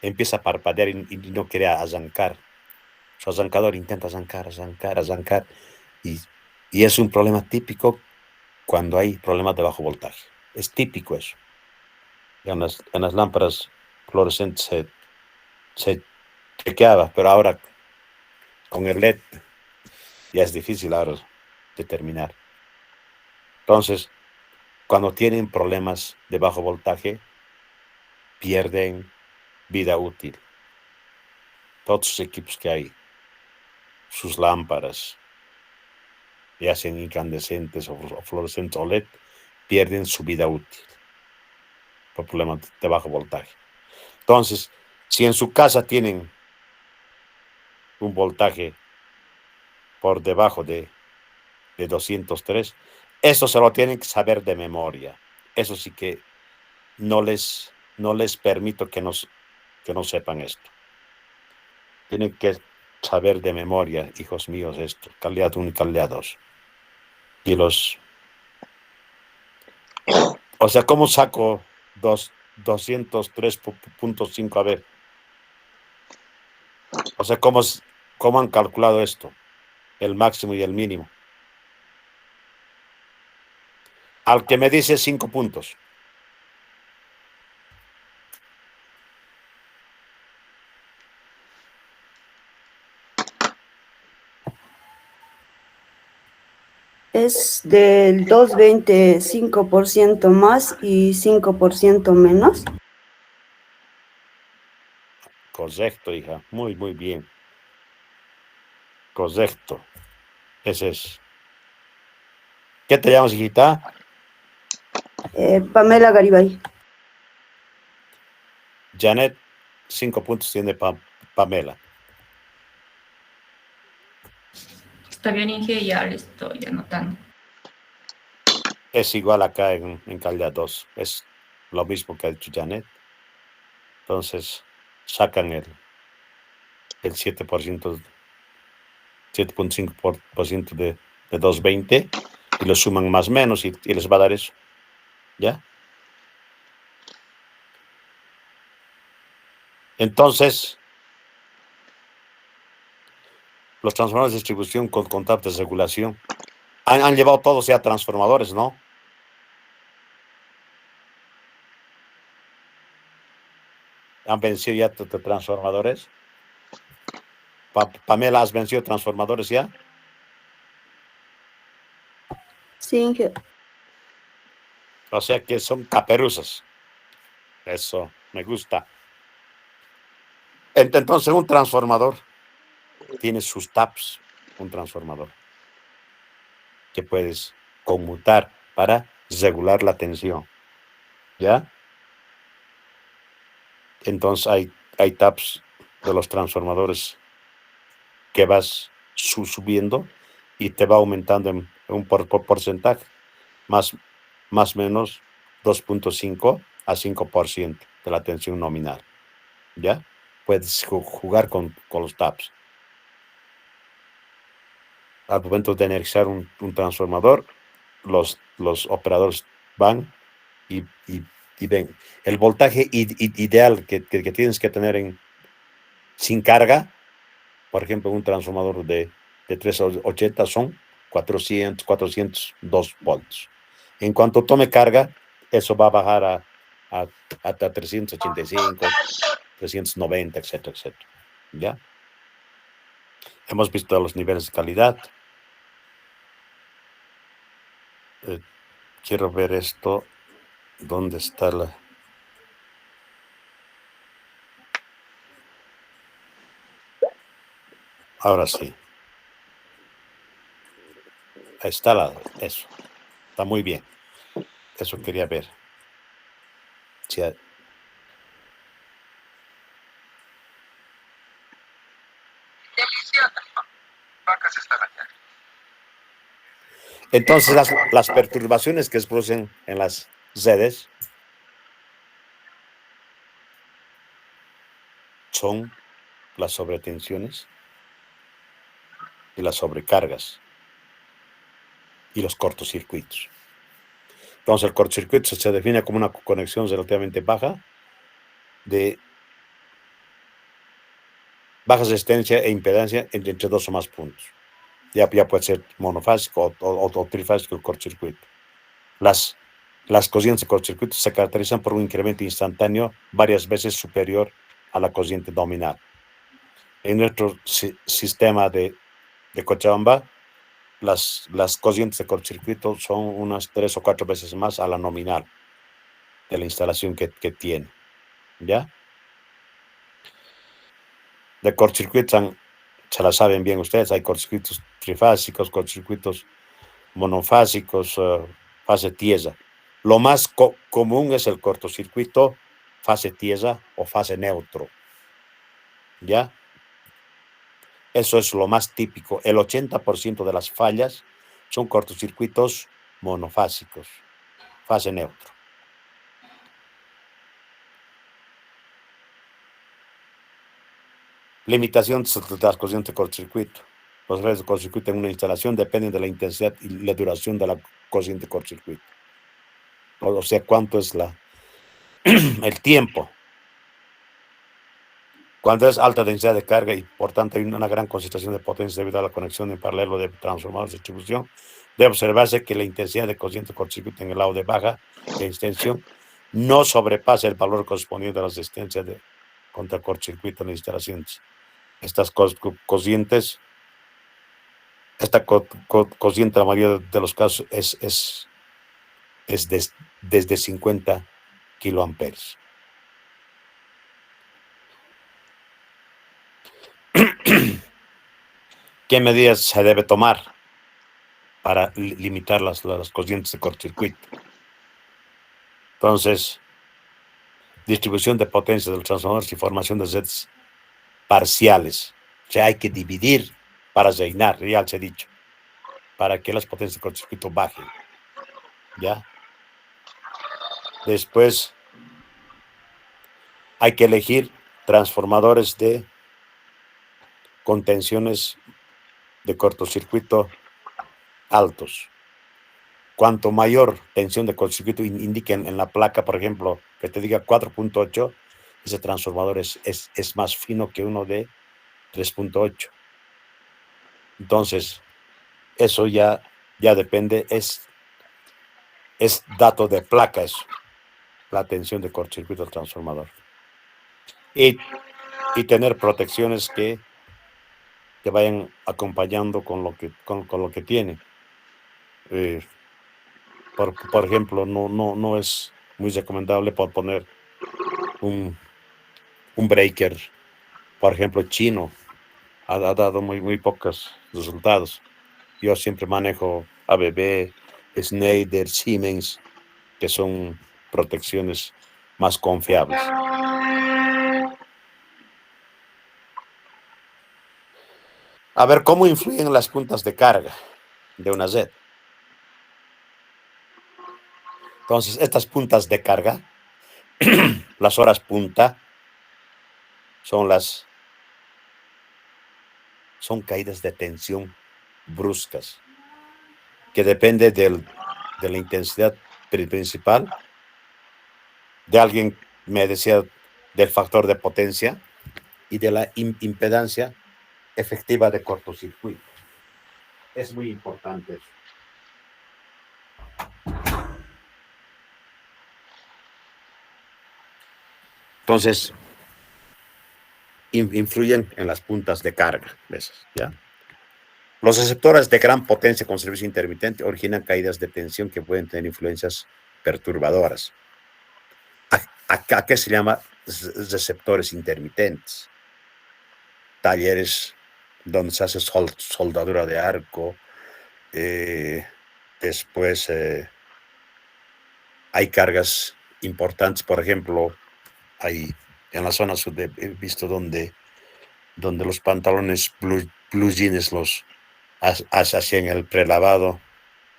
empieza a parpadear y no quiere arrancar. Su arrancador intenta arrancar. Y es un problema típico cuando hay problemas de bajo voltaje. Es típico eso. En las lámparas fluorescentes se chequeaba, pero ahora con el LED ya es difícil ahora determinar. Entonces, cuando tienen problemas de bajo voltaje, pierden vida útil. Todos sus equipos que hay, sus lámparas, ya sean incandescentes o fluorescentes o LED, pierden su vida útil por problemas de bajo voltaje. Entonces, si en su casa tienen un voltaje por debajo de 203, eso se lo tienen que saber de memoria. Eso sí que no les permito que no sepan esto. Tienen que saber de memoria, hijos míos, esto, calidad 1 y calidad 2. Y o sea, ¿cómo saco 203.5? A ver. O sea, ¿cómo han calculado esto? El máximo y el mínimo. Al que me dice 5 puntos. Es del 220, 5% más y 5% menos. Correcto, hija. Muy, muy bien. Correcto. Ese es. ¿Qué te llamas, hijita? Pamela Garibay. Janet, 5 puntos tiene Pamela. Está bien, Inge, ya le estoy anotando. Es igual acá en calidad 2. Es lo mismo que ha dicho Janet. Entonces, sacan el 7%, 7.5% de 220 y lo suman más o menos y les va a dar eso. ¿Ya? Entonces, los transformadores de distribución con tablas de regulación han llevado todos ya transformadores, ¿no? ¿Han vencido ya transformadores? Pamela, ¿has vencido transformadores ya? Sí, Inge. O sea que son caperuzas. Eso, me gusta. Entonces, un transformador tiene sus taps, un transformador, que puedes conmutar para regular la tensión. ¿Ya? Entonces, hay taps de los transformadores que vas subiendo y te va aumentando en un porcentaje, más o menos 2.5 a 5% de la tensión nominal. ¿Ya? Puedes jugar con los taps. Al momento de energizar un transformador, los operadores van y ven el voltaje ideal que tienes que tener sin carga. Por ejemplo, un transformador de 380 son 402 volts. En cuanto tome carga, eso va a bajar hasta 385, 390, etcétera, etcétera. ¿Ya? Hemos visto los niveles de calidad. Quiero ver esto. ¿Dónde está la...? Ahora sí. Ahí está eso. Está muy bien. Eso quería ver. Sí. Entonces, las perturbaciones que se producen en las redes son las sobretensiones y las sobrecargas y los cortocircuitos. Entonces, el cortocircuito se define como una conexión relativamente baja de baja resistencia e impedancia entre dos o más puntos. Ya puede ser monofásico o trifásico el cortocircuito. Las corrientes de cortocircuito se caracterizan por un incremento instantáneo varias veces superior a la corriente nominal. En nuestro sistema de Cochabamba, las corrientes de cortocircuito son unas 3 o 4 veces más a la nominal de la instalación que tiene. ¿Ya? De cortocircuitos se la saben bien ustedes, hay cortocircuitos trifásicos, cortocircuitos monofásicos, fase tierra. Lo más común es el cortocircuito fase tierra o fase neutro. ¿Ya? Eso es lo más típico. El 80% de las fallas son cortocircuitos monofásicos, fase neutro. Limitación de las corrientes de cortocircuito. Los rayos de cortocircuito en una instalación dependen de la intensidad y la duración de la corriente de cortocircuito. O sea, cuánto es el tiempo. Cuando es alta densidad de carga y por tanto hay una gran concentración de potencia debido a la conexión en paralelo de transformadores de distribución, debe observarse que la intensidad de cociente cortocircuito en el lado de baja de extensión no sobrepasa el valor correspondiente a la resistencia de contra cortocircuito en las instalaciones. Estas cocientes, cociente en la mayoría de los casos es desde 50 kiloamperes. ¿Qué medidas se debe tomar para limitar las corrientes de cortocircuito? Entonces, distribución de potencia de los transformadores y formación de redes parciales. O sea, hay que dividir para rellenar, ya se ha dicho, para que las potencias de cortocircuito bajen. ¿Ya? Después, hay que elegir transformadores de contenciones de cortocircuito altos. Cuanto mayor tensión de cortocircuito indiquen en la placa, por ejemplo, que te diga 4.8, ese transformador es más fino que uno de 3.8. Entonces, eso ya depende, es dato de placa eso, la tensión de cortocircuito del transformador. Y tener protecciones que vayan acompañando con lo que tiene. Por ejemplo, no es muy recomendable poner un breaker, por ejemplo, chino. Ha dado muy pocos resultados. Yo siempre manejo ABB, Schneider, Siemens, que son protecciones más confiables. A ver, ¿cómo influyen las puntas de carga de una red? Entonces, estas puntas de carga, las horas punta, son caídas de tensión bruscas, que depende de la intensidad principal. De alguien me decía del factor de potencia y de la impedancia efectiva de cortocircuito. Es muy importante eso. Entonces, influyen en las puntas de carga, ¿ves? ¿Ya? Los receptores de gran potencia con servicio intermitente originan caídas de tensión que pueden tener influencias perturbadoras. ¿A qué se llama receptores intermitentes? Talleres donde se hace soldadura de arco. Después hay cargas importantes, por ejemplo, hay en la zona sur he visto donde los pantalones blue jeans los hacían el prelavado,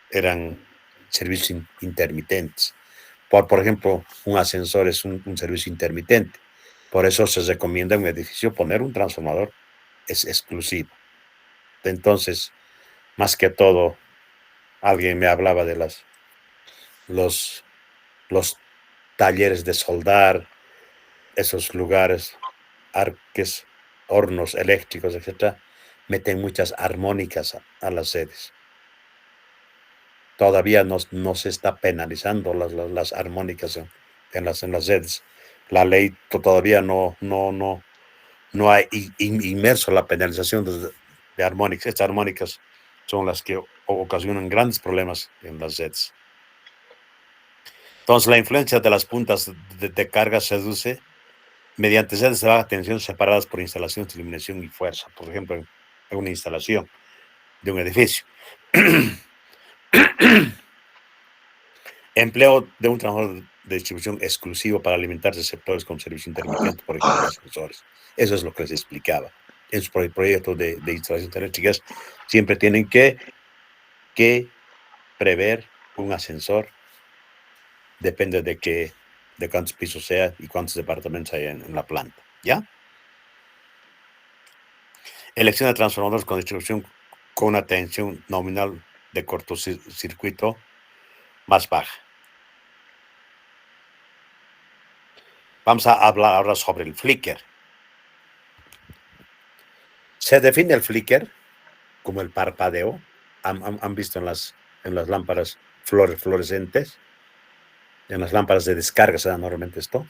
eran servicios intermitentes. Por ejemplo, un ascensor es un servicio intermitente. Por eso se recomienda en un edificio poner un transformador exclusivo. Entonces, más que todo, alguien me hablaba de los talleres de soldar, esos lugares, arques, hornos eléctricos, etcétera, meten muchas armónicas a las redes. Todavía no se está penalizando las armónicas en las redes. La ley todavía no ha inmerso la penalización de armónicas. Estas armónicas son las que ocasionan grandes problemas en las redes. Entonces, la influencia de las puntas de carga se reduce mediante redes de baja tensión separadas por instalaciones de iluminación y fuerza. Por ejemplo, en una instalación de un edificio. Empleo de un transformador de distribución exclusivo para alimentar receptores con servicio intermitente, por ejemplo, ascensores. Eso es lo que les explicaba. En su proyecto de instalaciones eléctricas siempre tienen que prever un ascensor. Depende de cuántos pisos sea y cuántos departamentos hay en la planta. ¿Ya? Elección de transformadores con distribución con una tensión nominal de cortocircuito más baja. Vamos a hablar ahora sobre el flicker. Se define el flicker como el parpadeo. Han visto en las lámparas fluorescentes, en las lámparas de descarga se da normalmente esto,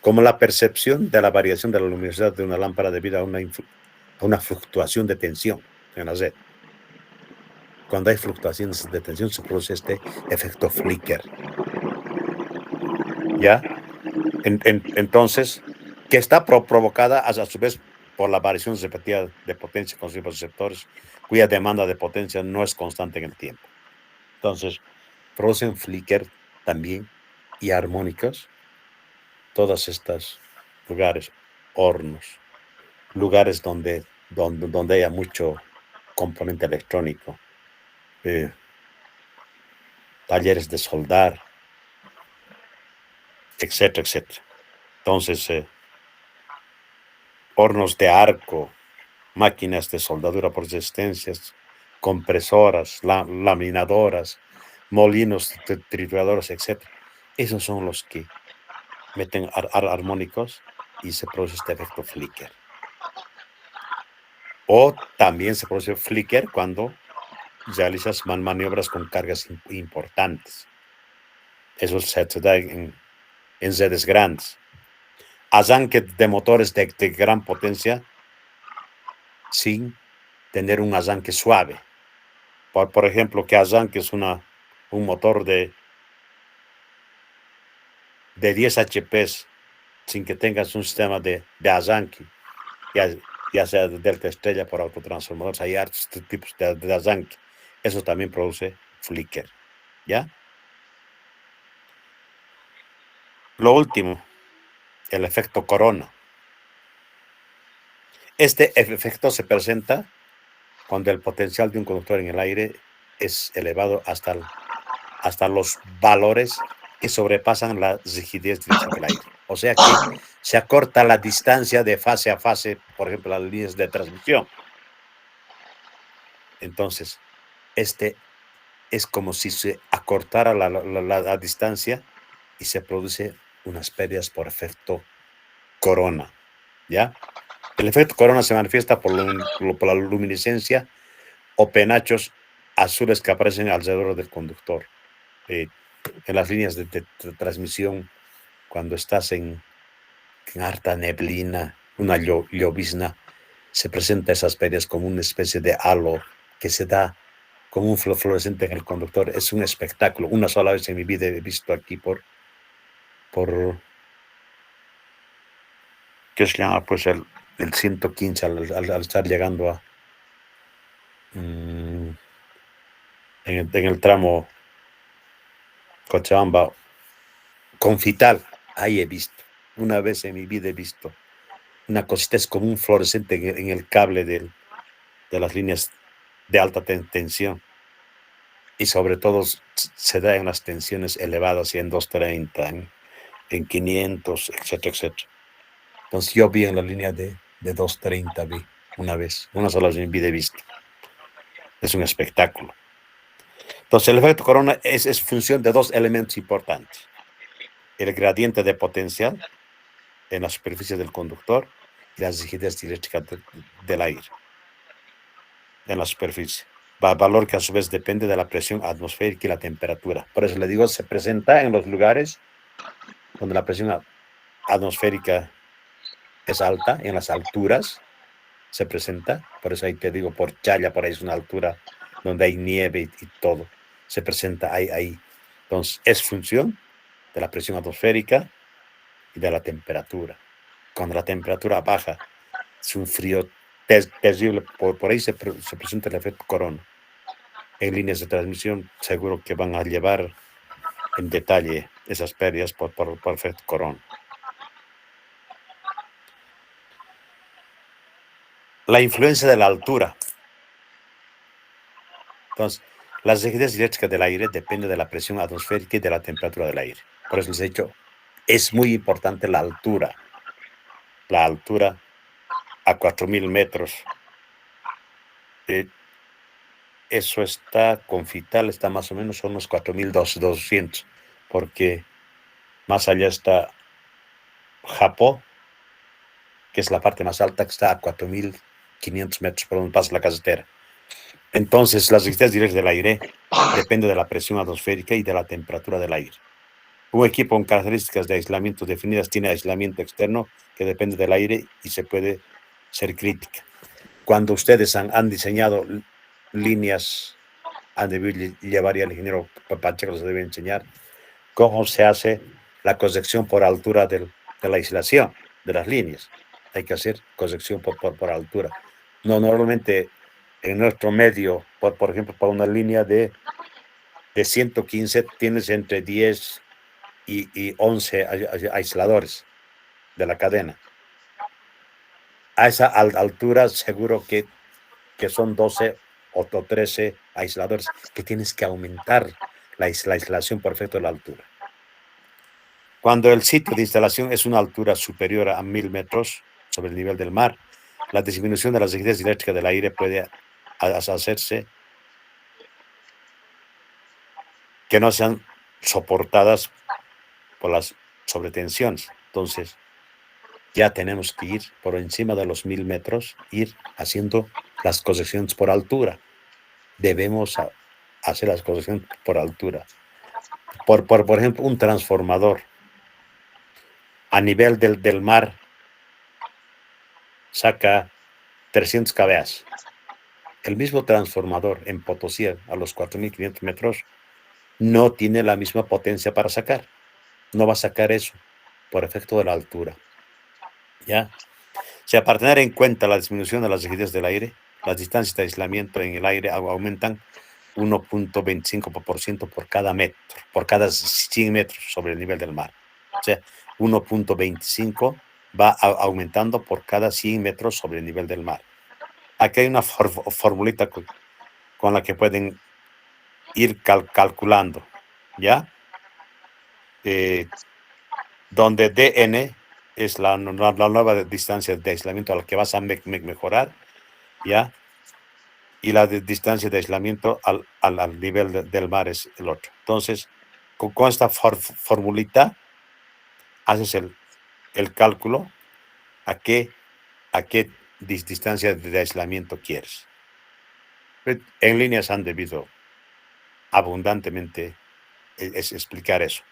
como la percepción de la variación de la luminosidad de una lámpara debido a una fluctuación de tensión en la red. Cuando hay fluctuaciones de tensión se produce este efecto flicker. ¿Ya? Entonces, que está provocada a su vez por la variación repetida de potencia con sus receptores, cuya demanda de potencia no es constante en el tiempo. Entonces, producen flicker también y armónicos, todos estos lugares, hornos, lugares donde haya mucho componente electrónico, talleres de soldar, etcétera, etcétera. Entonces, hornos de arco, máquinas de soldadura por resistencias, compresoras, laminadoras, molinos trituradores, etc. Esos son los que meten armónicos y se produce este efecto flicker. O también se produce flicker cuando realizas maniobras con cargas importantes. Eso se da en redes grandes. Arranque de motores de gran potencia sin tener un arranque suave. Por ejemplo, que arranques un motor de 10 HP sin que tengas un sistema de arranque, ya sea de delta estrella por autotransformadores, hay hartos tipos de arranque. Eso también produce flicker, ¿ya? Lo último, el efecto corona. Este efecto se presenta cuando el potencial de un conductor en el aire es elevado hasta los valores que sobrepasan la rigidez del aire. O sea que se acorta la distancia de fase a fase, por ejemplo, las líneas de transmisión. Entonces, este es como si se acortara la distancia y se produce unas pérdidas por efecto corona, ¿ya? El efecto corona se manifiesta por la luminiscencia o penachos azules que aparecen alrededor del conductor. En las líneas de transmisión, cuando estás en harta neblina, una llovizna, se presenta esas pérdidas como una especie de halo que se da como un fluorescente en el conductor. Es un espectáculo. Una sola vez en mi vida he visto aquí por ¿qué se llama? Pues el 115 al estar llegando en el tramo Cochabamba, Confital, ahí he visto. Una vez en mi vida he visto una cosita, es como un fluorescente en el cable de las líneas de alta tensión. Y sobre todo se da en las tensiones elevadas, y en 230, en 500, etcétera, etcétera. Entonces yo vi en la línea de 230, vi una vez, una sola vez en mi vida he visto. Es un espectáculo. Entonces el efecto corona es función de dos elementos importantes. El gradiente de potencial en la superficie del conductor y la rigidez eléctrica del aire en la superficie. Valor que a su vez depende de la presión atmosférica y la temperatura. Por eso le digo, se presenta en los lugares donde la presión atmosférica es alta, en las alturas se presenta. Por eso ahí te digo, por Chaya, por ahí es una altura donde hay nieve y todo. Se presenta ahí. Entonces, es función de la presión atmosférica y de la temperatura. Cuando la temperatura baja, es un frío terrible, por ahí se presenta el efecto corona. En líneas de transmisión seguro que van a llevar en detalle esas pérdidas por efecto corona. La influencia de la altura. Entonces, la rigidez eléctrica del aire depende de la presión atmosférica y de la temperatura del aire. Por eso les he dicho, es muy importante la altura. La altura a 4.000 metros. Eso está, Confital está más o menos a unos 4.200, porque más allá está Japón, que es la parte más alta, que está a 4.000 500 metros por donde pasa la carretera. Entonces, las resistencias directas del aire dependen de la presión atmosférica y de la temperatura del aire. Un equipo con características de aislamiento definidas tiene aislamiento externo que depende del aire y se puede ser crítica. Cuando ustedes han diseñado líneas, han debido llevar y al ingeniero Pacheco les debe enseñar cómo se hace la corrección por altura de la aislación de las líneas. Hay que hacer corrección por altura. No, normalmente en nuestro medio, por ejemplo, para una línea de 115 tienes entre 10 y 11 aisladores de la cadena. A esa altura seguro que son 12 o 13 aisladores, que tienes que aumentar la aislación por efecto de la altura. Cuando el sitio de instalación es una altura superior a 1000 metros sobre el nivel del mar, la disminución de las resistencias eléctricas del aire puede hacerse que no sean soportadas por las sobretensiones. Entonces, ya tenemos que ir por encima de los 1000 metros, ir haciendo las correcciones por altura. Debemos hacer las correcciones por altura. Por ejemplo, un transformador a nivel del mar saca 300 kVA. El mismo transformador en Potosí a los 4500 metros no tiene la misma potencia para sacar. No va a sacar eso por efecto de la altura. ¿Ya? O sea, para tener en cuenta la disminución de las rigideces del aire, las distancias de aislamiento en el aire aumentan 1.25% por cada metro, por cada 100 metros sobre el nivel del mar. O sea, 1.25 va aumentando por cada 100 metros sobre el nivel del mar. Aquí hay una formulita con la que pueden ir calculando, ¿ya? Donde dn es la nueva distancia de aislamiento a la que vas a mejorar, ¿ya? Y la distancia de aislamiento al nivel del mar es el otro. Entonces, con esta formulita, haces el cálculo a qué distancia de aislamiento quieres. En líneas han debido abundantemente explicar eso.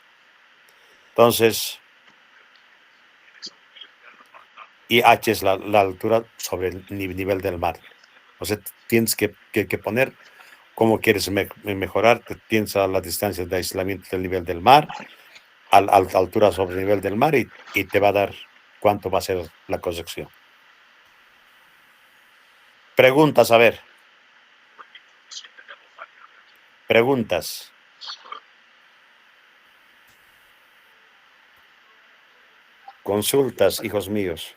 Entonces, y h es la altura sobre el nivel del mar. O sea, tienes que poner cómo quieres mejorar. Tienes a la distancia de aislamiento del nivel del mar, a la altura sobre el nivel del mar y te va a dar cuánto va a ser la corrección. Preguntas, a ver. Preguntas. Consultas, hijos míos.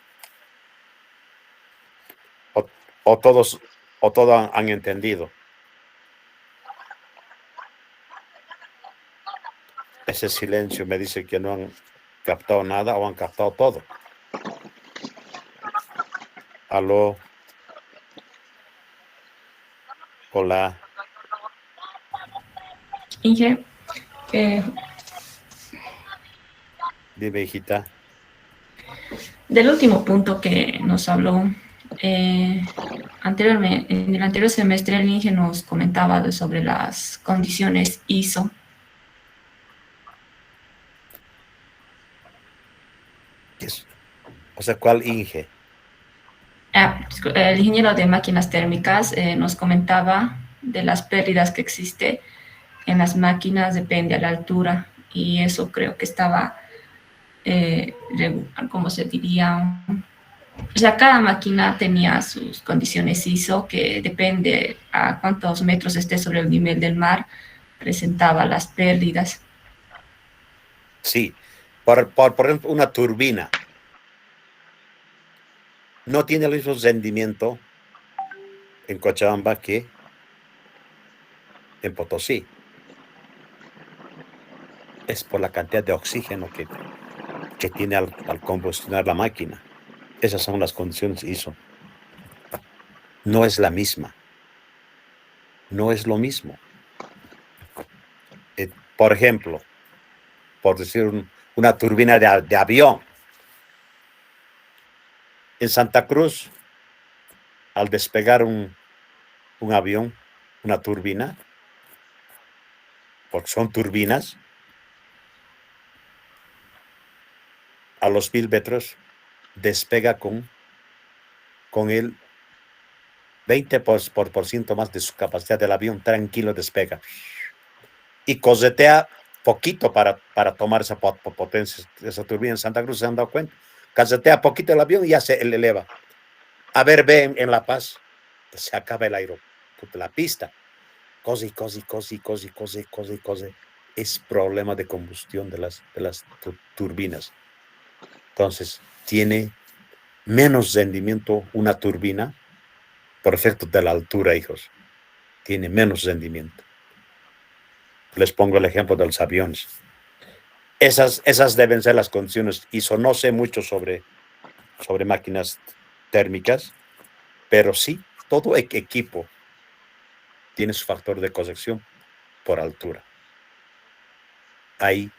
O todos han entendido. Ese silencio me dice que no han captado nada o han captado todo. Aló. Hola. Inge, Dime, hijita. del último punto que nos habló, anteriormente, en el anterior semestre, el Inge nos comentaba sobre las condiciones ISO. O sea, ¿cuál Inge? El ingeniero de máquinas térmicas nos comentaba de las pérdidas que existe en las máquinas, depende a la altura, y eso creo que estaba, ¿cómo se diría? O sea, cada máquina tenía sus condiciones ISO, que depende a cuántos metros esté sobre el nivel del mar, presentaba las pérdidas. Sí. Por ejemplo, una turbina no tiene el mismo rendimiento en Cochabamba que en Potosí. Es por la cantidad de oxígeno que tiene al combustionar la máquina. Esas son las condiciones ISO. No es la misma. No es lo mismo. Por ejemplo, por decir una turbina de avión. En Santa Cruz, al despegar un avión, una turbina, porque son turbinas, a los 1000 metros despega con el 20% más de su capacidad del avión, tranquilo despega. Y cosetea poquito para tomar esa potencia, esa turbina. En Santa Cruz se han dado cuenta. Cosetea poquito el avión y ya se eleva. A ver, ve en La Paz, se acaba el aeropuerto, la pista. Cose. Es problema de combustión de las turbinas. Entonces, tiene menos rendimiento una turbina por efecto de la altura, hijos. Tiene menos rendimiento. Les pongo el ejemplo de los aviones. Esas deben ser las condiciones. Y no sé mucho sobre máquinas térmicas, pero sí, todo equipo tiene su factor de corrección por altura. Ahí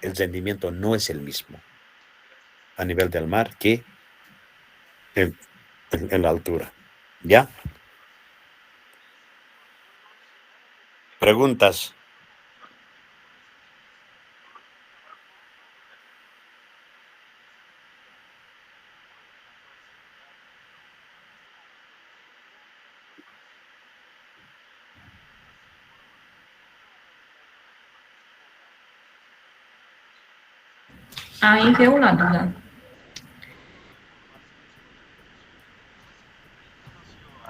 el rendimiento no es el mismo a nivel del mar que en la altura. ¿Ya? Preguntas. Inge, una duda.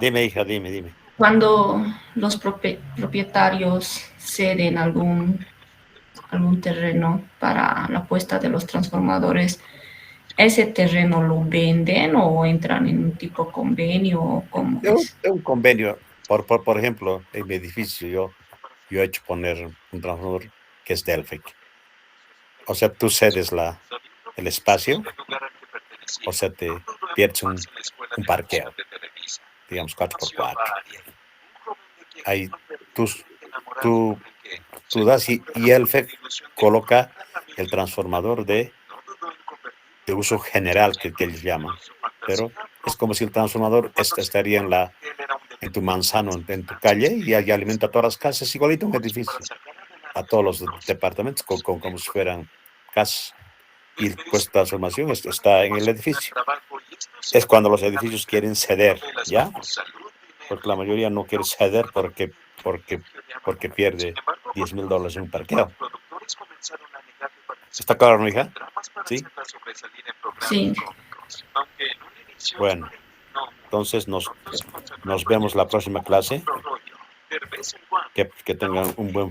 Dime, hija, dime. Cuando los propietarios ceden algún terreno para la puesta de los transformadores, ¿ese terreno lo venden o entran en un tipo convenio? ¿Cómo es? Es un convenio. Por ejemplo, en mi edificio yo he hecho poner un transformador que es Delphic. O sea, tú cedes el espacio, o sea, te pierdes un parqueo, digamos 4x4. Ahí tú das y Delphic coloca el transformador de uso general que ellos llaman. Pero es como si el transformador estaría en tu manzano, en tu calle, y alimenta a todas las casas, igualito un edificio, a todos los departamentos, como si fueran casas. Y pues transformación está en el edificio. Es cuando los edificios quieren ceder, ¿ya? Porque la mayoría no quiere ceder porque pierde $10,000 en un parqueo. ¿Está claro, no, hija? ¿Sí? Sí. Bueno, entonces nos vemos la próxima clase. Que tengan un buen